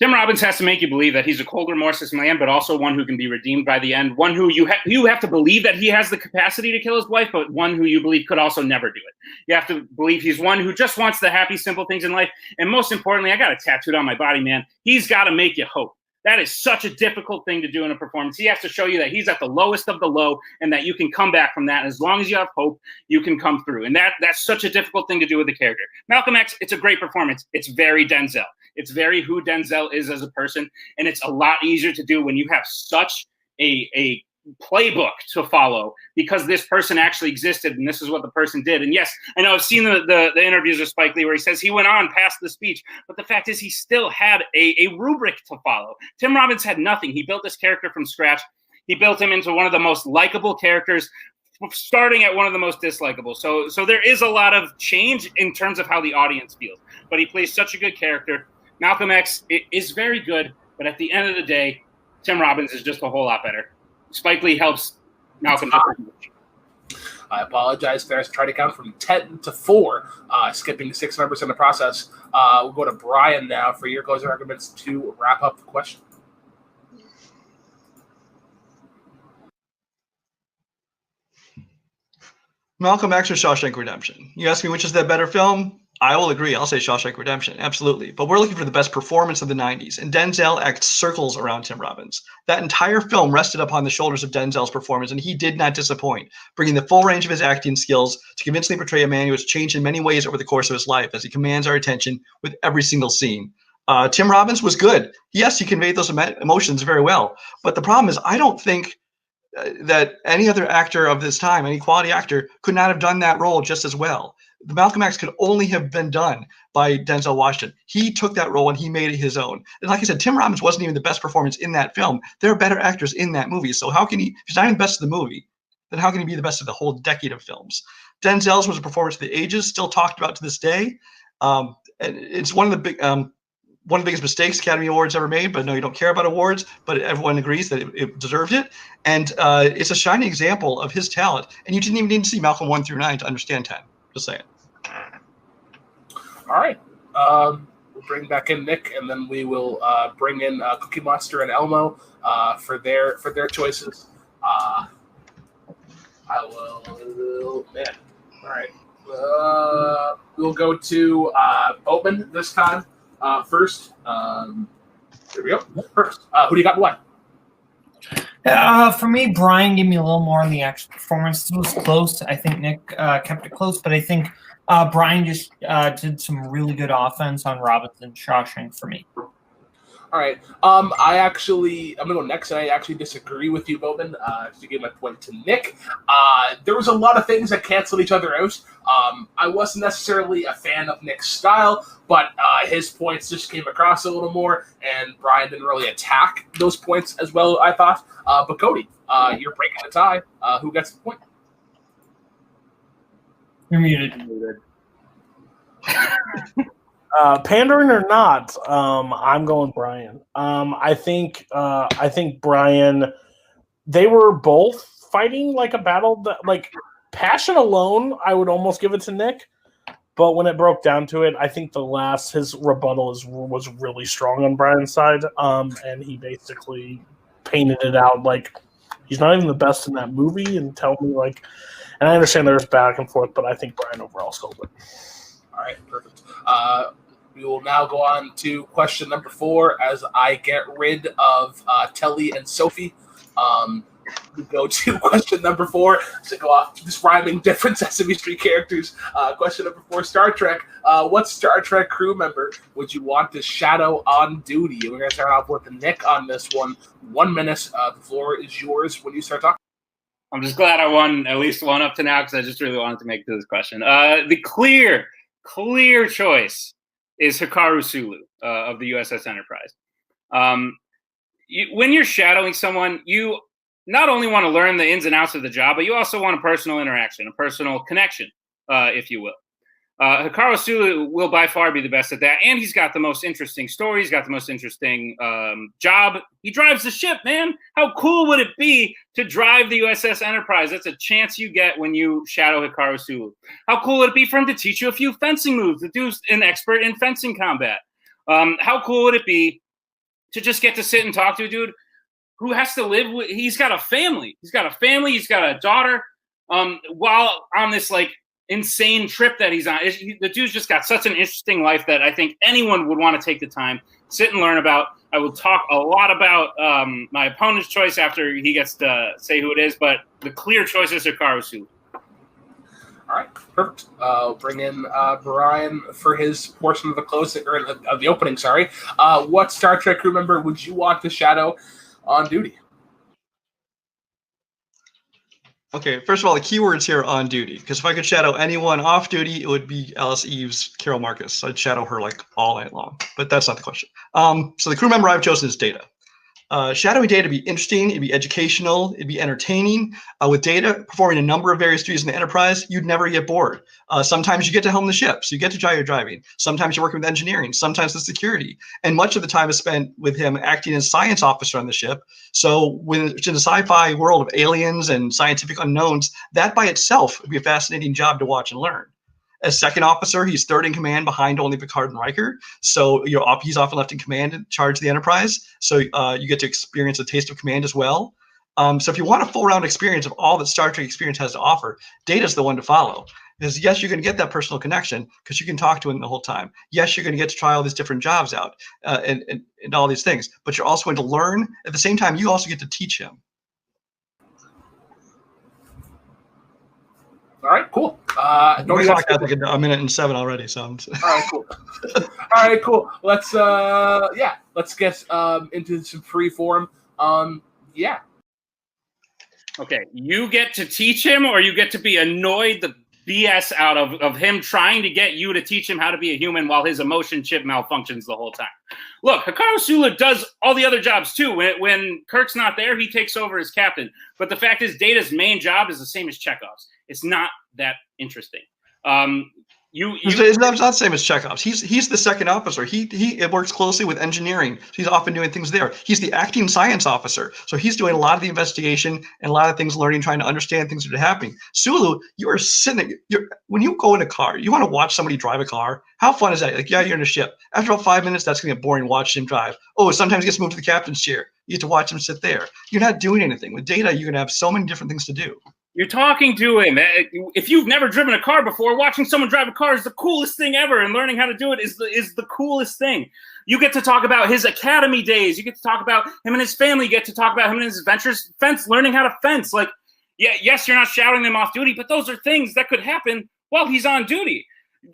Tim Robbins has to make you believe that he's a cold, remorseless man, but also one who can be redeemed by the end. One who you have to believe that he has the capacity to kill his wife, but one who you believe could also never do it. You have to believe he's one who just wants the happy, simple things in life. And most importantly, I got it tattooed on my body, man. He's got to make you hope. That is such a difficult thing to do in a performance. He has to show you that he's at the lowest of the low and that you can come back from that. And as long as you have hope, you can come through. And that's such a difficult thing to do with the character. Malcolm X, it's a great performance. It's very Denzel. It's very who Denzel is as a person. And it's a lot easier to do when you have such a playbook to follow because this person actually existed and this is what the person did. And yes, I know I've seen the interviews with Spike Lee where he says he went on past the speech, but the fact is he still had a rubric to follow. Tim Robbins had nothing. He built this character from scratch. He built him into one of the most likable characters, starting at one of the most dislikable. So there is a lot of change in terms of how the audience feels, but he plays such a good character. Malcolm X is very good, but at the end of the day, Tim Robbins is just a whole lot better. Spike Lee helps Malcolm. I apologize, Ferris. Try to count from 10 to 4, skipping 6 members in the process. We'll go to Brian now for your closing arguments to wrap up the question. Malcolm X or Shawshank Redemption? You ask me which is the better film? I will agree. I'll say Shawshank Redemption, absolutely. But we're looking for the best performance of the 90s, and Denzel acts circles around Tim Robbins. That entire film rested upon the shoulders of Denzel's performance, and he did not disappoint, bringing the full range of his acting skills to convincingly portray a man who has changed in many ways over the course of his life as he commands our attention with every single scene. Tim Robbins was good. Yes, he conveyed those emotions very well. But the problem is, I don't think that any other actor of this time, any quality actor, could not have done that role just as well. The Malcolm X could only have been done by Denzel Washington. He took that role and he made it his own. And like I said, Tim Robbins wasn't even the best performance in that film. There are better actors in that movie. So how can he, if he's not even the best of the movie, then how can he be the best of the whole decade of films? Denzel's was a performance of the ages, still talked about to this day. And it's one of the biggest mistakes Academy Awards ever made, but no, you don't care about awards, but everyone agrees that it deserved it. And it's a shining example of his talent. And you didn't even need to see Malcolm 1 through 9 to understand 10. Just saying. All right. We'll bring back in Nick, and then we will bring in Cookie Monster and Elmo for their choices. I will, man. All right. We'll go to Boatman this time first. There we go. First, who do you got in what? For me, Brian gave me a little more on the actual performance. It was close. I think Nick kept it close, but I think Brian just did some really good offense on Robinson Shawshank for me. All right. I'm gonna go next, and I actually disagree with you, Bowman. To give my point to Nick, there was a lot of things that canceled each other out. I wasn't necessarily a fan of Nick's style, but his points just came across a little more, and Brian didn't really attack those points as well, I thought. But Cody, you're breaking the tie. Who gets the point? You're muted. Pandering or not, I'm going Brian. I think Brian. They were both fighting like a battle that, like, passion alone, I would almost give it to Nick. But when it broke down to it, I think his rebuttal was really strong on Brian's side. And he basically painted it out like he's not even the best in that movie, and tell me like. And I understand there's back and forth, but I think Brian overall stole it. All right, perfect. We will now go on to question number 4 as I get rid of Telly and Sophie. We go to question number 4 to go off this rhyming different Sesame Street characters. Question number 4, Star Trek. What Star Trek crew member would you want to shadow on duty? We're going to start off with Nick on this one. 1 minute. The floor is yours when you start talking. I'm just glad I won at least one up to now because I just really wanted to make this question. The clear choice is Hikaru Sulu of the USS Enterprise. When you're shadowing someone, you not only want to learn the ins and outs of the job, but you also want a personal interaction, a personal connection, if you will. Hikaru Sulu will by far be the best at that, and he's got the most interesting story. He's got the most interesting job. He drives the ship, man. How cool would it be to drive the USS Enterprise? That's a chance you get when you shadow Hikaru Sulu. How cool would it be for him to teach you a few fencing moves? The dude's an expert in fencing combat. How cool would it be to just get to sit and talk to a dude who has to live with? He's got a family. He's got a daughter. While on this like insane trip that he's on, the dude's just got such an interesting life that I think anyone would want to take the time, sit and learn about. I will talk a lot about my opponent's choice after he gets to say who it is, but the clear choice is Hikaru Sulu. All right, perfect. I'll bring in Brian for his portion of the closing or of the opening. Sorry. What Star Trek crew member would you want to shadow on duty? Okay, first of all, the keywords here are on duty, because if I could shadow anyone off duty, it would be Alice Eve's Carol Marcus. I'd shadow her like all night long, but that's not the question. So the crew member I've chosen is Data. Shadowing Data would be interesting, it'd be educational, it'd be entertaining. With Data performing a number of various duties in the Enterprise, you'd never get bored. Sometimes you get to helm the ship, so you get to try your driving. Sometimes you're working with engineering, sometimes with security. And much of the time is spent with him acting as science officer on the ship. So when it's in a sci-fi world of aliens and scientific unknowns, that by itself would be a fascinating job to watch and learn. As second officer, he's third in command behind only Picard and Riker. So he's often left in command in charge of the Enterprise. So you get to experience a taste of command as well. So if you want a full round experience of all that Star Trek experience has to offer, Data's the one to follow. Because yes, you're going to get that personal connection because you can talk to him the whole time. Yes, you're going to get to try all these different jobs out and all these things. But you're also going to learn. At the same time, you also get to teach him. All right, cool. We're talking like a minute and 7 already. So all right, cool. All right, cool. Let's get into some free form. Yeah. Okay, you get to teach him, or you get to be annoyed the BS out of him trying to get you to teach him how to be a human while his emotion chip malfunctions the whole time. Look, Hikaru Sulu does all the other jobs too. When Kirk's not there, he takes over as captain. But the fact is, Data's main job is the same as Chekhov's. It's not that interesting. It's not the same as Chekhov's. He's the second officer. He works closely with engineering. So he's often doing things there. He's the acting science officer. So he's doing a lot of the investigation and a lot of things, learning, trying to understand things that are happening. Sulu, you are sitting. When you go in a car, you want to watch somebody drive a car. How fun is that? Like, yeah, you're in a ship. After about 5 minutes, that's going to get boring watching him drive. Oh, sometimes he gets moved to the captain's chair. You get to watch him sit there. You're not doing anything. With Data, you're going to have so many different things to do. You're talking to him. If you've never driven a car before, watching someone drive a car is the coolest thing ever, and learning how to do it is the coolest thing. You get to talk about his academy days. You get to talk about him and his family. You get to talk about him and his adventures, learning how to fence. Like, yeah, yes, you're not shouting them off duty, but those are things that could happen while he's on duty.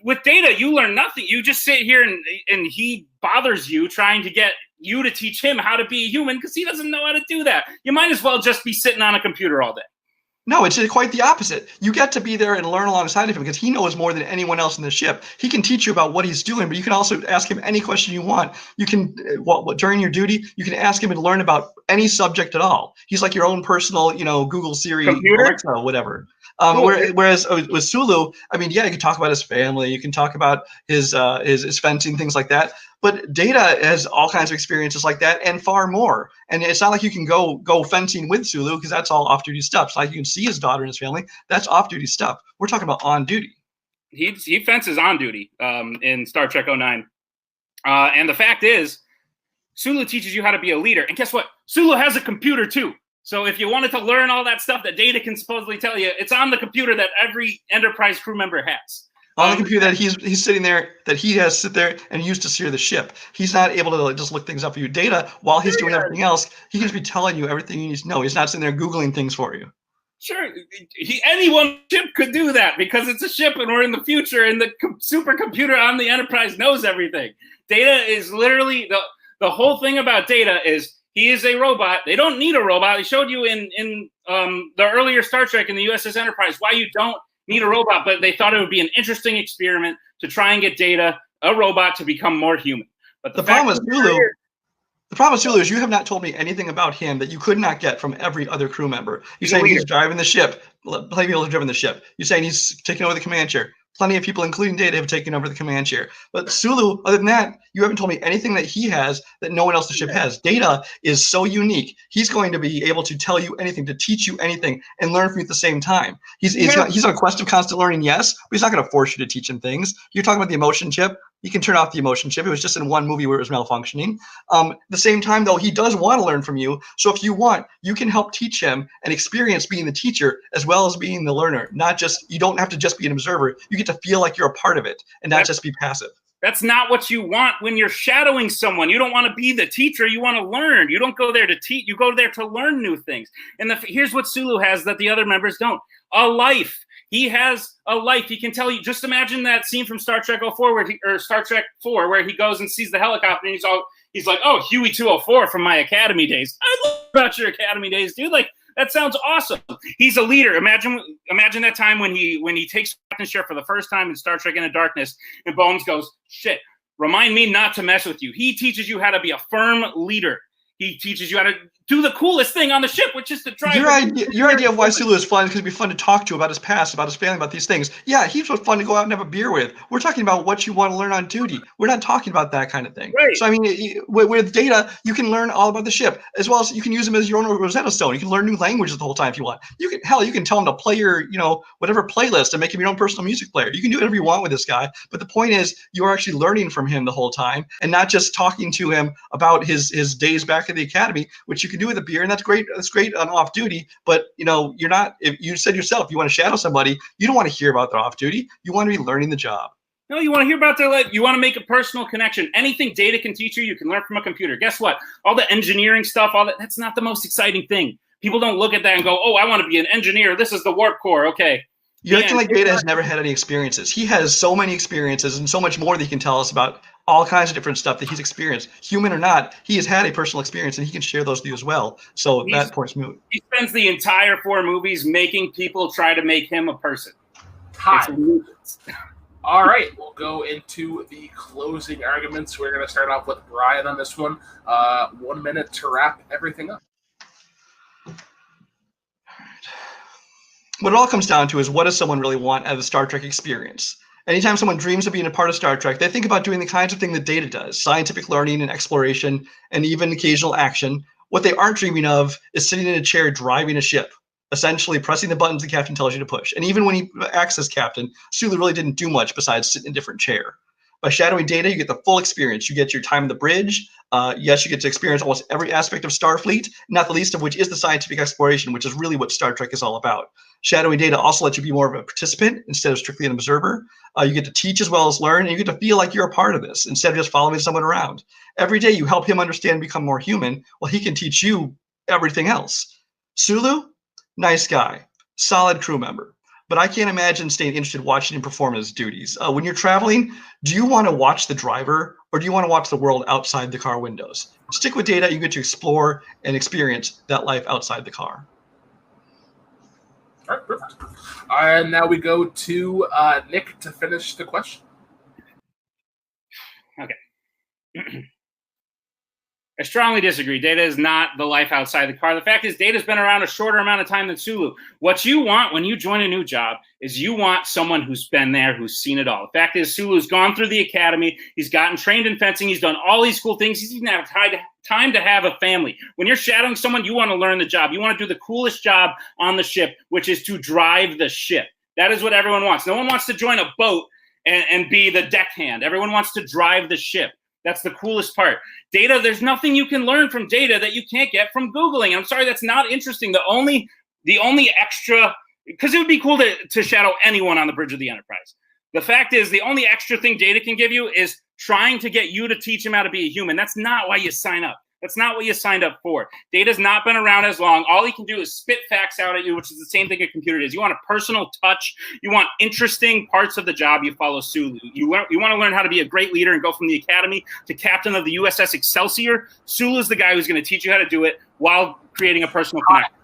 With Data, you learn nothing. You just sit here and he bothers you trying to get you to teach him how to be a human because he doesn't know how to do that. You might as well just be sitting on a computer all day. No, it's quite the opposite. You get to be there and learn alongside of him because he knows more than anyone else in the ship. He can teach you about what he's doing, but you can also ask him any question you want. You can, during your duty, you can ask him and learn about any subject at all. He's like your own personal, Google Siri, Computer? Alexa, whatever. Cool. Whereas with Sulu, I mean, yeah, you can talk about his family, you can talk about his fencing, things like that. But Data has all kinds of experiences like that and far more. And it's not like you can go fencing with Sulu because that's all off-duty stuff. It's like you can see his daughter and his family. That's off-duty stuff. We're talking about on duty. He fences on duty in Star Trek 09. And the fact is, Sulu teaches you how to be a leader. And guess what? Sulu has a computer too. So if you wanted to learn all that stuff that Data can supposedly tell you, it's on the computer that every Enterprise crew member has. On the computer that he's sitting there, that he has to sit there and use to steer the ship. He's not able to just look things up for you. Data, while he's doing everything else, he can just be telling you everything you need to know. He's not sitting there Googling things for you. Sure, anyone ship could do that because it's a ship and we're in the future and the supercomputer on the Enterprise knows everything. Data is literally, the whole thing about Data is he is a robot. They don't need a robot. They showed you in the earlier Star Trek in the USS Enterprise why you don't need a robot, but they thought it would be an interesting experiment to try and get Data, a robot, to become more human. But the problem with Sulu is you have not told me anything about him that you could not get from every other crew member. You're saying he's driving the ship. Plenty of people have driven the ship. You're saying he's taking over the command chair. Plenty of people, including Data, have taken over the command chair. But Sulu, other than that, you haven't told me anything that he has that no one else in the ship has. Data is so unique. He's going to be able to tell you anything, to teach you anything, and learn from you at the same time. He's on a quest of constant learning, yes, but he's not going to force you to teach him things. You're talking about the emotion chip. You can turn off the emotion chip. It was just in one movie where it was malfunctioning. At the same time, though, he does want to learn from you. So if you want, you can help teach him and experience being the teacher as well as being the learner. You don't have to just be an observer. You get to feel like you're a part of it and not just be passive. That's not what you want when you're shadowing someone. You don't want to be the teacher. You want to learn. You don't go there to teach. You go there to learn new things. And here's what Sulu has that the other members don't: a life. He has a life. He can tell you. Just imagine that scene from Star Trek 04 or Star Trek 4 where he goes and sees the helicopter and he's like, "Oh, Huey 204 from my academy days. I love about your academy days, dude. Like, that sounds awesome." He's a leader. Imagine that time when he takes captain share for the first time in Star Trek Into Darkness, and Bones goes, "Shit, remind me not to mess with you." He teaches you how to be a firm leader. He teaches you how to do the coolest thing on the ship, which is to drive. Your idea of why Sulu is fun is because it'd be fun to talk to about his past, about his family, about these things. Yeah, he's fun to go out and have a beer with. We're talking about what you want to learn on duty. We're not talking about that kind of thing. Right. So, I mean, with Data, you can learn all about the ship, as well as you can use him as your own Rosetta Stone. You can learn new languages the whole time if you want. You can tell him to play your, whatever playlist and make him your own personal music player. You can do whatever you want with this guy. But the point is, you are actually learning from him the whole time and not just talking to him about his days back at the academy, which you can do with a beer, and that's great. That's great on off duty, but you're not. If you said yourself, you want to shadow somebody, you don't want to hear about their off duty. You want to be learning the job. No, you want to hear about their life. You want to make a personal connection. Anything Data can teach you, you can learn from a computer. Guess what? All the engineering stuff, that's not the most exciting thing. People don't look at that and go, "Oh, I want to be an engineer. This is the warp core." Okay. You're acting like Data has never had any experiences. He has so many experiences and so much more that he can tell us about all kinds of different stuff that he's experienced. Human or not, he has had a personal experience and he can share those with you as well. So that point's moot. He spends the entire 4 movies making people try to make him a person. Hi. All right, we'll go into the closing arguments. We're going to start off with Brian on this one. 1 minute to wrap everything up. What it all comes down to is, what does someone really want out of the Star Trek experience? Anytime someone dreams of being a part of Star Trek, they think about doing the kinds of thing that Data does: scientific learning and exploration, and even occasional action. What they aren't dreaming of is sitting in a chair driving a ship, essentially pressing the buttons the captain tells you to push. And even when he acts as captain, Sulu really didn't do much besides sit in a different chair. By shadowing Data, you get the full experience. You get your time on the bridge. Yes, you get to experience almost every aspect of Starfleet, not the least of which is the scientific exploration, which is really what Star Trek is all about. Shadowing Data also lets you be more of a participant instead of strictly an observer. You get to teach as well as learn, and you get to feel like you're a part of this instead of just following someone around. Every day you help him understand and become more human, while he can teach you everything else. Sulu, nice guy, solid crew member. But I can't imagine staying interested watching him perform his duties. When you're traveling, do you want to watch the driver, or do you want to watch the world outside the car windows? Stick with Data, you get to explore and experience that life outside the car. All right, perfect. And now we go to Nick to finish the question. Okay. I strongly disagree. Data is not the life outside the car. The fact is, Data's been around a shorter amount of time than Sulu. What you want when you join a new job is you want someone who's been there, who's seen it all. The fact is, Sulu's gone through the academy. He's gotten trained in fencing. He's done all these cool things. He's even had time to have a family. When you're shadowing someone, you want to learn the job. You want to do the coolest job on the ship, which is to drive the ship. That is what everyone wants. No one wants to join a boat and be the deckhand. Everyone wants to drive the ship. That's the coolest part. Data, there's nothing you can learn from Data that you can't get from Googling. I'm sorry, that's not interesting. The only extra, because it would be cool to shadow anyone on the bridge of the Enterprise. The fact is, the only extra thing Data can give you is trying to get you to teach him how to be a human. That's not why you sign up. That's not what you signed up for. Data's not been around as long. All he can do is spit facts out at you, which is the same thing a computer does. You want a personal touch. You want interesting parts of the job. You follow Sulu. You want to learn how to be a great leader and go from the academy to captain of the USS Excelsior. Sulu's the guy who's going to teach you how to do it while creating a personal connection.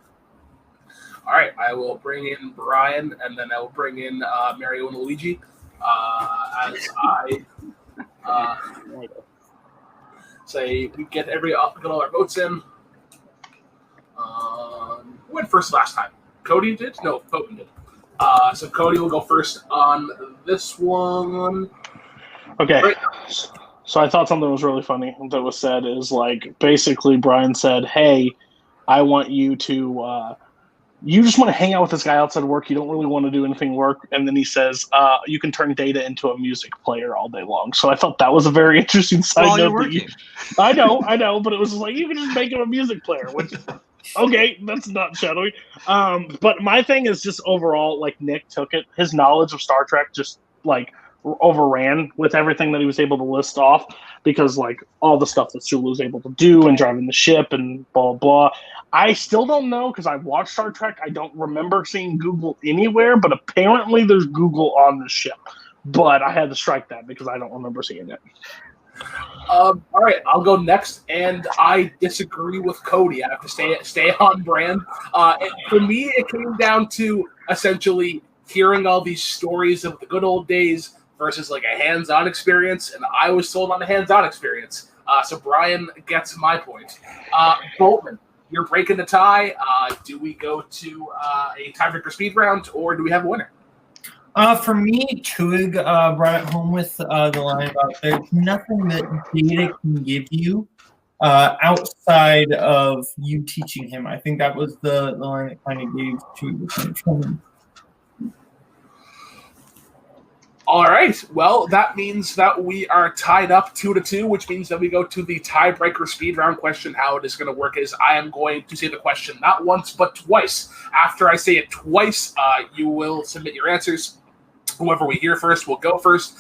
All right, I will bring in Brian, and then I will bring in Mario and Luigi as I say we get all our votes in. Who went first last time? Cody did? No, Foten did. So Cody will go first on this one. Okay. Right. So I thought something was really funny that was said is like basically Brian said, "Hey, I want you to you just want to hang out with this guy outside of work. You don't really want to do anything work." And then he says, "You can turn Data into a music player all day long." So I thought that was a very interesting side note. I know, but it was like you can just make him a music player, which okay, that's not shadowy. But my thing is just overall, like Nick took it. His knowledge of Star Trek just like overran with everything that he was able to list off because like all the stuff that Sulu was able to do and driving the ship and blah blah. I still don't know because I've watched Star Trek. I don't remember seeing Google anywhere, but apparently there's Google on the ship. But I had to strike that because I don't remember seeing it. All right, I'll go next, and I disagree with Cody. I have to stay on brand. For me, it came down to essentially hearing all these stories of the good old days versus like a hands-on experience, and I was sold on a hands-on experience. So Brian gets my point. Boltman, you're breaking the tie. Do we go to a tiebreaker speed round, or do we have a winner? For me, Twohig brought it home with the line about there's nothing that Data can give you outside of you teaching him. I think that was the line that kind of gave Twohig. All right. Well, that means that we are tied up 2-2, which means that we go to the tiebreaker speed round question. How it is going to work is I am going to say the question not once but twice. After I say it twice, you will submit your answers. Whoever we hear first will go first,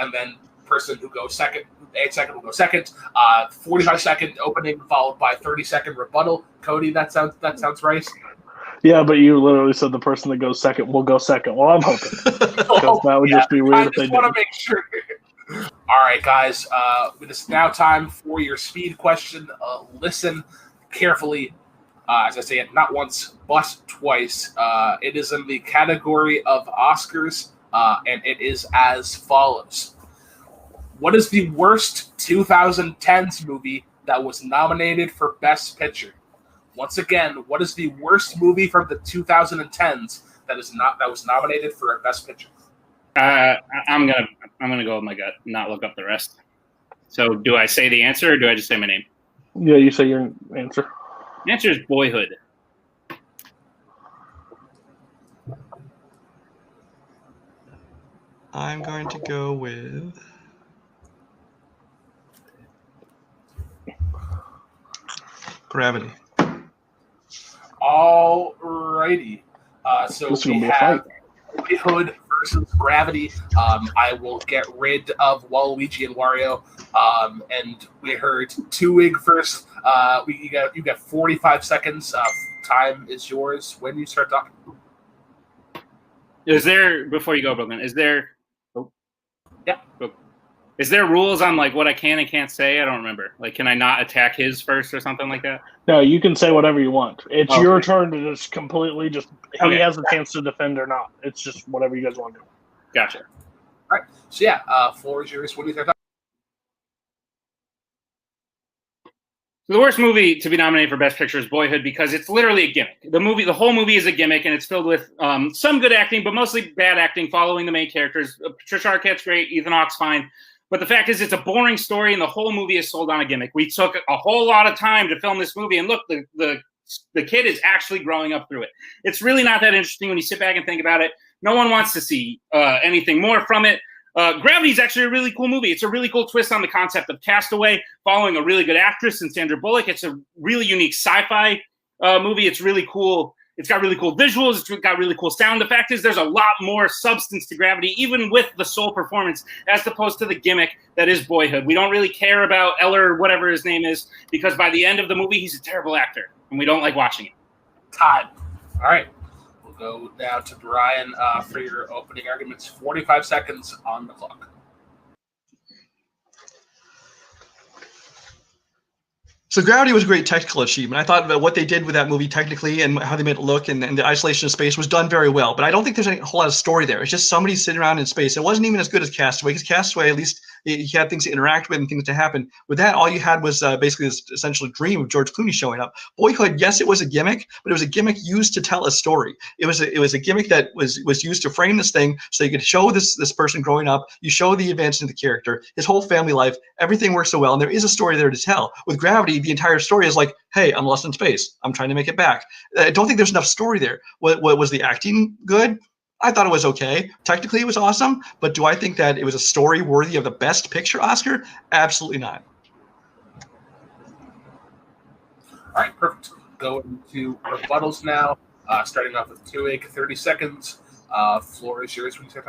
and then person who goes second, 8 second will go second. 45-second opening followed by 30-second rebuttal. Cody, that sounds right. Yeah, but you literally said the person that goes second will go second. Well, I'm hoping. Because that would just be weird if they did. I just want to make sure. All right, guys. It is now time for your speed question. Listen carefully. As I say it, not once, but twice. It is in the category of Oscars, and it is as follows. What is the worst 2010s movie that was nominated for Best Picture? Once again, what is the worst movie from the 2010s that was nominated for a Best Picture? I'm gonna go with my gut, not look up the rest. So, do I say the answer or do I just say my name? Yeah, you say your answer. The answer is Boyhood. I'm going to go with Gravity. All righty. So we have Boyhood versus Gravity. I will get rid of Waluigi and Wario. And we heard Twohig first. You got 45 seconds. Time is yours when you start talking. Is there, before you go, Brooklyn, is there... Oh. Yeah. Oh. Is there rules on like what I can and can't say? I don't remember. Like, can I not attack his first or something like that? No, you can say whatever you want. It's Okay. your turn to just completely he Okay. has a chance to defend or not. It's just whatever you guys want to do. Gotcha. All right. So yeah, floor is yours. What do you think? The worst movie to be nominated for Best Picture is Boyhood because it's literally a gimmick. The whole movie is a gimmick, and it's filled with some good acting, but mostly bad acting following the main characters. Patricia Arquette's great, Ethan Hawke's fine. But the fact is, it's a boring story, and the whole movie is sold on a gimmick. We took a whole lot of time to film this movie, and look, the kid is actually growing up through it. It's really not that interesting when you sit back and think about it. No one wants to see anything more from it. Gravity is actually a really cool movie. It's a really cool twist on the concept of Castaway, following a really good actress in Sandra Bullock. It's a really unique sci-fi movie. It's really cool. It's got really cool visuals. It's got really cool sound. The fact is there's a lot more substance to Gravity, even with the sole performance, as opposed to the gimmick that is Boyhood. We don't really care about Eller, whatever his name is, because by the end of the movie, he's a terrible actor, and we don't like watching it. Time. All right. Go now to Brian for your opening arguments. 45 seconds on the clock. So Gravity was a great technical achievement. I thought that what they did with that movie technically and how they made it look and the isolation of space was done very well. But I don't think there's a whole lot of story there. It's just somebody sitting around in space. It wasn't even as good as Castaway, because Castaway, at least you had things to interact with and things to happen. With that, all you had was basically this essential dream of George Clooney showing up. Boyhood, yes, it was a gimmick, but it was a gimmick used to tell a story. It was a gimmick that was used to frame this thing so you could show this person growing up. You show the advancement of the character, his whole family life. Everything works so well, and there is a story there to tell. With Gravity, the entire story is like, hey, I'm lost in space. I'm trying to make it back. I don't think there's enough story there. What was the acting good? I thought it was okay. Technically, it was awesome. But do I think that it was a story worthy of the Best Picture Oscar? Absolutely not. All right, perfect. Going to rebuttals now. Starting off with Twohig, 30 seconds. Floor is yours. When you start.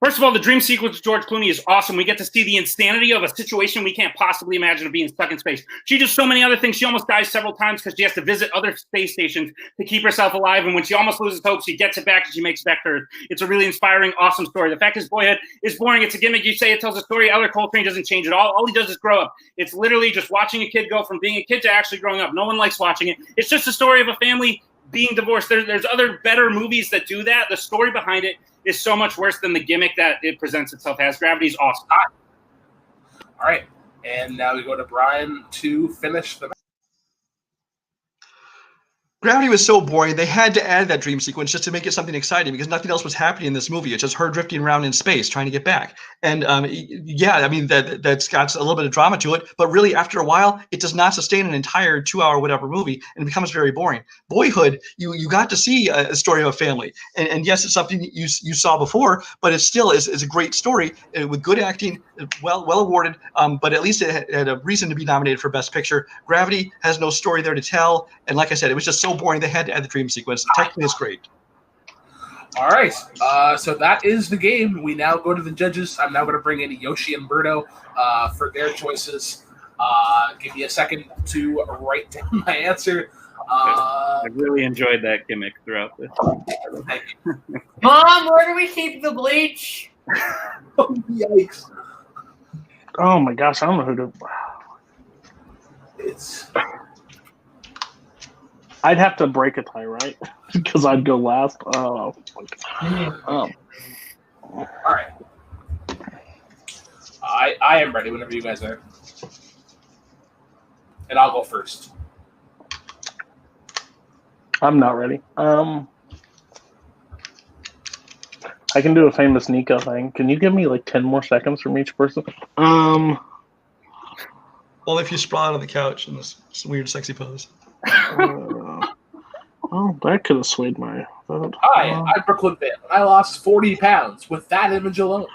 First of all, the dream sequence with George Clooney is awesome. We get to see the insanity of a situation we can't possibly imagine of being stuck in space. She does so many other things. She almost dies several times because she has to visit other space stations to keep herself alive. And when she almost loses hope, she gets it back and she makes it back to Earth. It's a really inspiring, awesome story. The fact is, Boyhood is boring. It's a gimmick. You say it tells a story. Eller Coltrane doesn't change it. All he does is grow up. It's literally just watching a kid go from being a kid to actually growing up. No one likes watching it. It's just a story of a family being divorced. There's other better movies that do that. The story behind it is so much worse than the gimmick that it presents itself as. Gravity's awesome. All right. And now we go to Brian to finish the match. Gravity was so boring, they had to add that dream sequence just to make it something exciting, because nothing else was happening in this movie. It's just her drifting around in space trying to get back. And yeah, I mean, that's got a little bit of drama to it, but really after a while, it does not sustain an entire 2-hour whatever movie, and it becomes very boring. Boyhood, you got to see a story of a family. And yes, it's something you saw before, but it still is a great story with good acting, well awarded, but at least it had a reason to be nominated for Best Picture. Gravity has no story there to tell, and like I said, it was just so boring they had to add the dream sequence. Technically, it's great. All right, so that is the game. We now go to the judges. I'm now going to bring in Yoshi and Berto for their choices. Give me a second to write down my answer. I really enjoyed that gimmick throughout this. Thank you. Mom, where do we keep the bleach? Oh, yikes. Oh my gosh, I don't know who to. It's... I'd have to break a tie, right? Because I'd go last. Oh. All right. I am ready whenever you guys are. And I'll go first. I'm not ready. I can do a famous Nico thing. Can you give me like 10 more seconds from each person? Only if you sprawl out on the couch in this weird, sexy pose. Oh, that could have swayed my vote. Hi, I'm Brooklyn Vale. I lost 40 pounds with that image alone.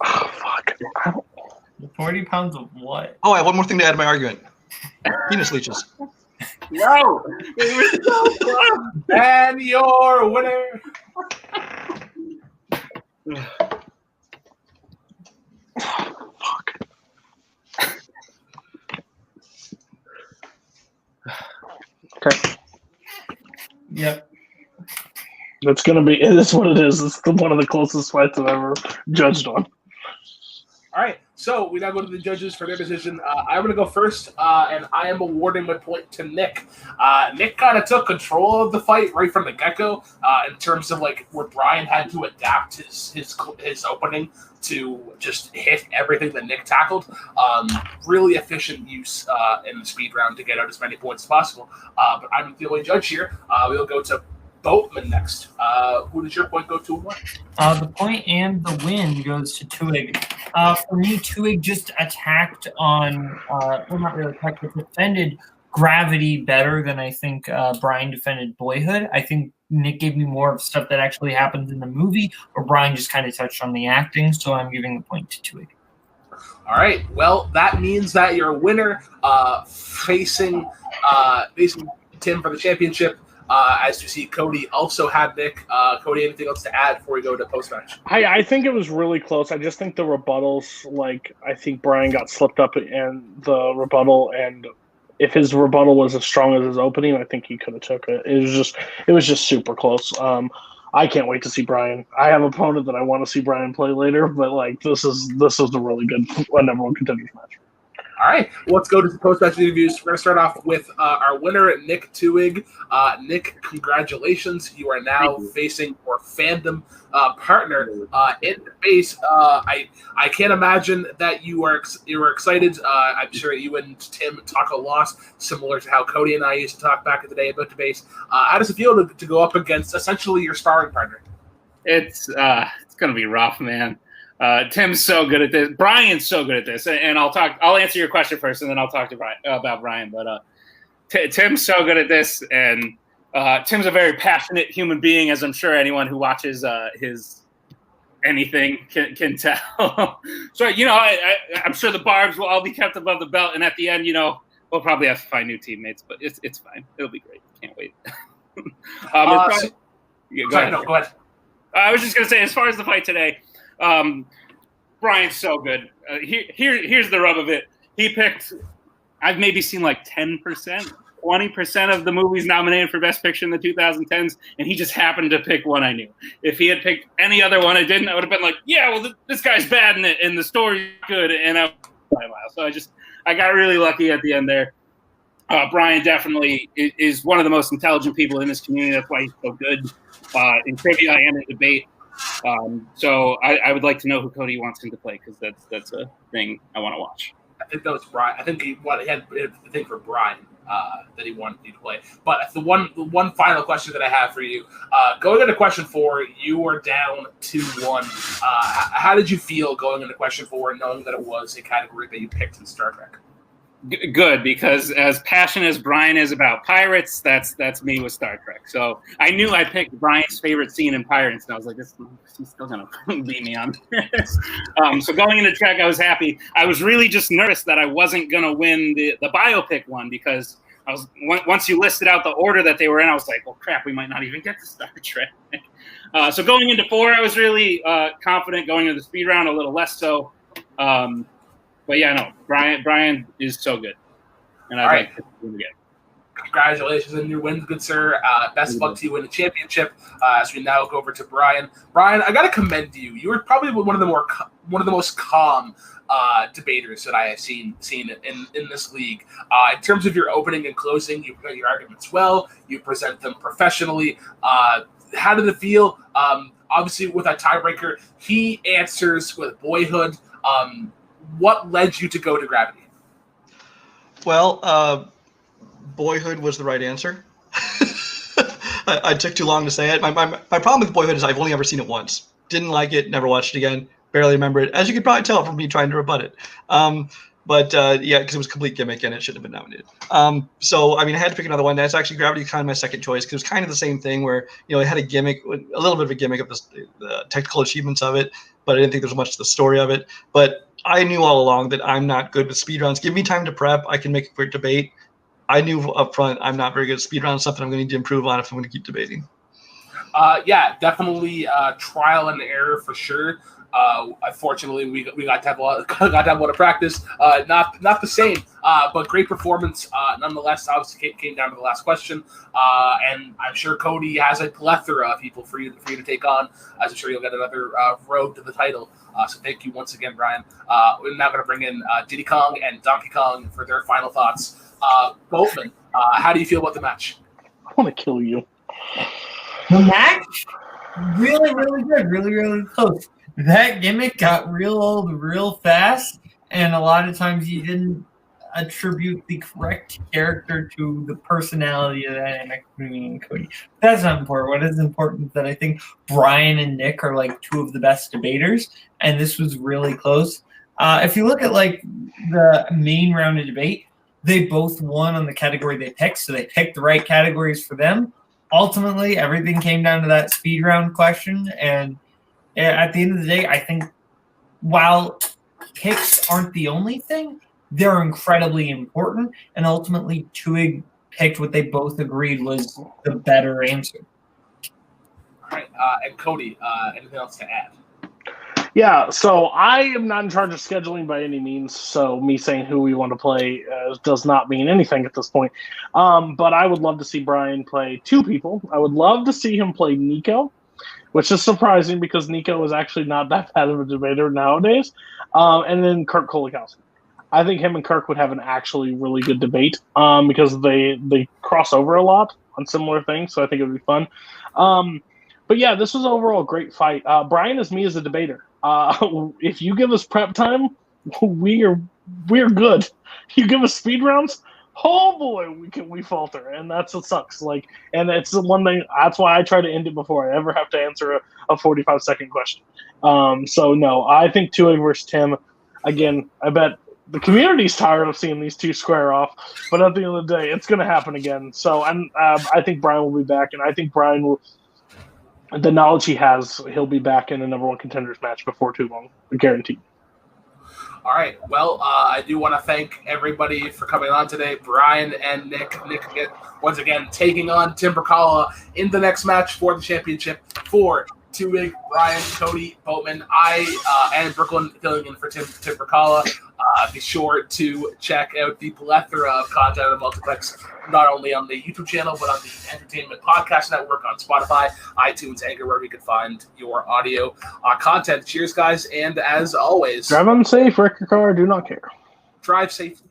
Oh, fuck. 40 pounds of what? Oh, I have one more thing to add to my argument. Penis leeches. No! It was so fun! And your winner. Fuck. Okay. Yep. That's gonna be. It is what it is. It's one of the closest fights I've ever judged on. So we now go to the judges for their decision. I'm going to go first, and I am awarding my point to Nick. Nick kind of took control of the fight right from the get-go in terms of like where Brian had to adapt his opening to just hit everything that Nick tackled. Really efficient use in the speed round to get out as many points as possible. But I'm the only judge here. We'll go to Boatman next. Who does your point go to and why? The point and the win goes to Twohig. For me, Twohig just attacked on, well, not really attacked, but defended Gravity better than I think Brian defended Boyhood. I think Nick gave me more of stuff that actually happens in the movie, or Brian just kind of touched on the acting, so I'm giving the point to Twohig. All right. Well, that means that your winner facing Tim for the championship. As you see, Cody also had Nick. Cody, anything else to add before we go to post-match? I think it was really close. I just think the rebuttals, I think Brian got slipped up in the rebuttal, and if his rebuttal was as strong as his opening, I think he could have took it. It was just super close. I can't wait to see Brian. I have an opponent that I want to see Brian play later, but this is a really good number one contenders match. All right, let's go to the post-match interviews. We're going to start off with our winner, Nick Twohig. Nick, congratulations. You are now facing your Fandom partner in the base. I can't imagine that you were excited. I'm sure you and Tim talk a lot, similar to how Cody and I used to talk back in the day about debate. How does it feel to go up against essentially your sparring partner? It's going to be rough, man. Tim's so good at this. Brian's so good at this, and I'll answer your question first, and then I'll talk to Brian about Brian. But Tim's so good at this, and Tim's a very passionate human being, as I'm sure anyone who watches his anything can tell. So I'm sure the barbs will all be kept above the belt, and at the end, we'll probably have to find new teammates, but it's fine. It'll be great. Can't wait. Go ahead. I was just gonna say, as far as the fight today. Brian's so good. Here's the rub of it. He picked, I've maybe seen 10%, 20% of the movies nominated for Best Picture in the 2010s, and he just happened to pick one I knew. If he had picked any other one I didn't, I would have been like, yeah, well, this guy's bad in it, and the story's good, and so I got really lucky at the end there. Brian definitely is one of the most intelligent people in this community. That's why he's so good in trivia and in debate. So I would like to know who Cody wants him to play, because that's a thing I want to watch. I think that was Brian. I think he had the thing for Brian that he wanted you to play. But the one final question that I have for you, going into question 4, you were down 2-1. How did you feel going into question 4, knowing that it was a category that you picked in Star Trek? Good, because as passionate as Brian is about pirates, that's me with Star Trek. So I knew I picked Brian's favorite scene in Pirates, and I was like, he's still going to beat me on this. So going into Trek, I was happy. I was really just nervous that I wasn't going to win the biopic one, because once you listed out the order that they were in, I was like, well, crap, we might not even get to Star Trek. So going into 4, I was really confident. Going into the speed round, a little less so. But yeah, no, Brian is so good, and I'd like to win again. Congratulations on your win, good sir. Best of luck to you in the championship. As we now go over to Brian. Brian, I got to commend you. You were probably one of the most calm debaters that I have seen in this league. In terms of your opening and closing, you present your arguments well. You present them professionally. How did it feel? Obviously, with a tiebreaker, he answers with Boyhood. What led you to go to Gravity? Well, Boyhood was the right answer. I took too long to say it. My problem with Boyhood is I've only ever seen it once. Didn't like it, never watched it again, barely remember it, as you could probably tell from me trying to rebut it. But yeah, because it was a complete gimmick and it shouldn't have been nominated. So, I mean, I had to pick another one. That's actually Gravity, kind of my second choice, because it was kind of the same thing where, it had a gimmick, a little bit of a gimmick of the technical achievements of it, but I didn't think there was much to the story of it. But I knew all along that I'm not good with speedruns. Give me time to prep. I can make a quick debate. I knew up front I'm not very good at speedruns, something I'm going to need to improve on if I'm going to keep debating. Yeah, definitely trial and error for sure. Unfortunately, we got to have a lot of practice. Not the same But great performance nonetheless. Obviously, came down to the last question, and I'm sure Cody has a plethora of people for you to take on. As I'm sure you'll get another road to the title. So thank you once again, Brian. We're now going to bring in Diddy Kong and Donkey Kong for their final thoughts. Boatman, how do you feel about the match? I want to kill you. The match, really, really good, really, really close. That gimmick got real old real fast, and a lot of times you didn't attribute the correct character to the personality of that between me and Cody. That's not important. What is important is that I think Brian and Nick are like two of the best debaters, and this was really close. If you look at like the main round of debate, they both won on the category they picked, so they picked the right categories for them. Ultimately, everything came down to that speed round question, and at the end of the day, I think while picks aren't the only thing, they're incredibly important, and ultimately Twohig picked what they both agreed was the better answer. All right, and Cody, anything else to add? Yeah, so I am not in charge of scheduling by any means, so me saying who we want to play does not mean anything at this point. But I would love to see Brian play two people. I would love to see him play Nico, which is surprising because Nico is actually not that bad of a debater nowadays. And then Kirk Kolakowski. I think him and Kirk would have an actually really good debate because they cross over a lot on similar things, so I think it would be fun. But yeah, this was overall a great fight. Brian is me as a debater. If you give us prep time, we're good. You give us speed rounds, oh boy, we falter, and that's what sucks. Like, and it's the one thing. That's why I try to end it before I ever have to answer a 45-second question. So no, I think Twohig versus Tim. Again, I bet the community's tired of seeing these two square off, but at the end of the day, it's going to happen again. So I think Brian will be back, and I think Brian will. The knowledge he has, he'll be back in a number one contenders match before too long, guaranteed. All right. Well, I do want to thank everybody for coming on today. Brian and Nick. Nick, once again, taking on Tim Percala in the next match for the championship for Twohig, Brian, Cody, Boatman. And Brooklyn filling in for Tim Percala. Be sure to check out the plethora of content on Multiplex, not only on the YouTube channel, but on the Entertainment Podcast Network, on Spotify, iTunes, Anchor, wherever you can find your audio content. Cheers, guys, and as always, drive unsafe, wreck your car, do not care. Drive safely.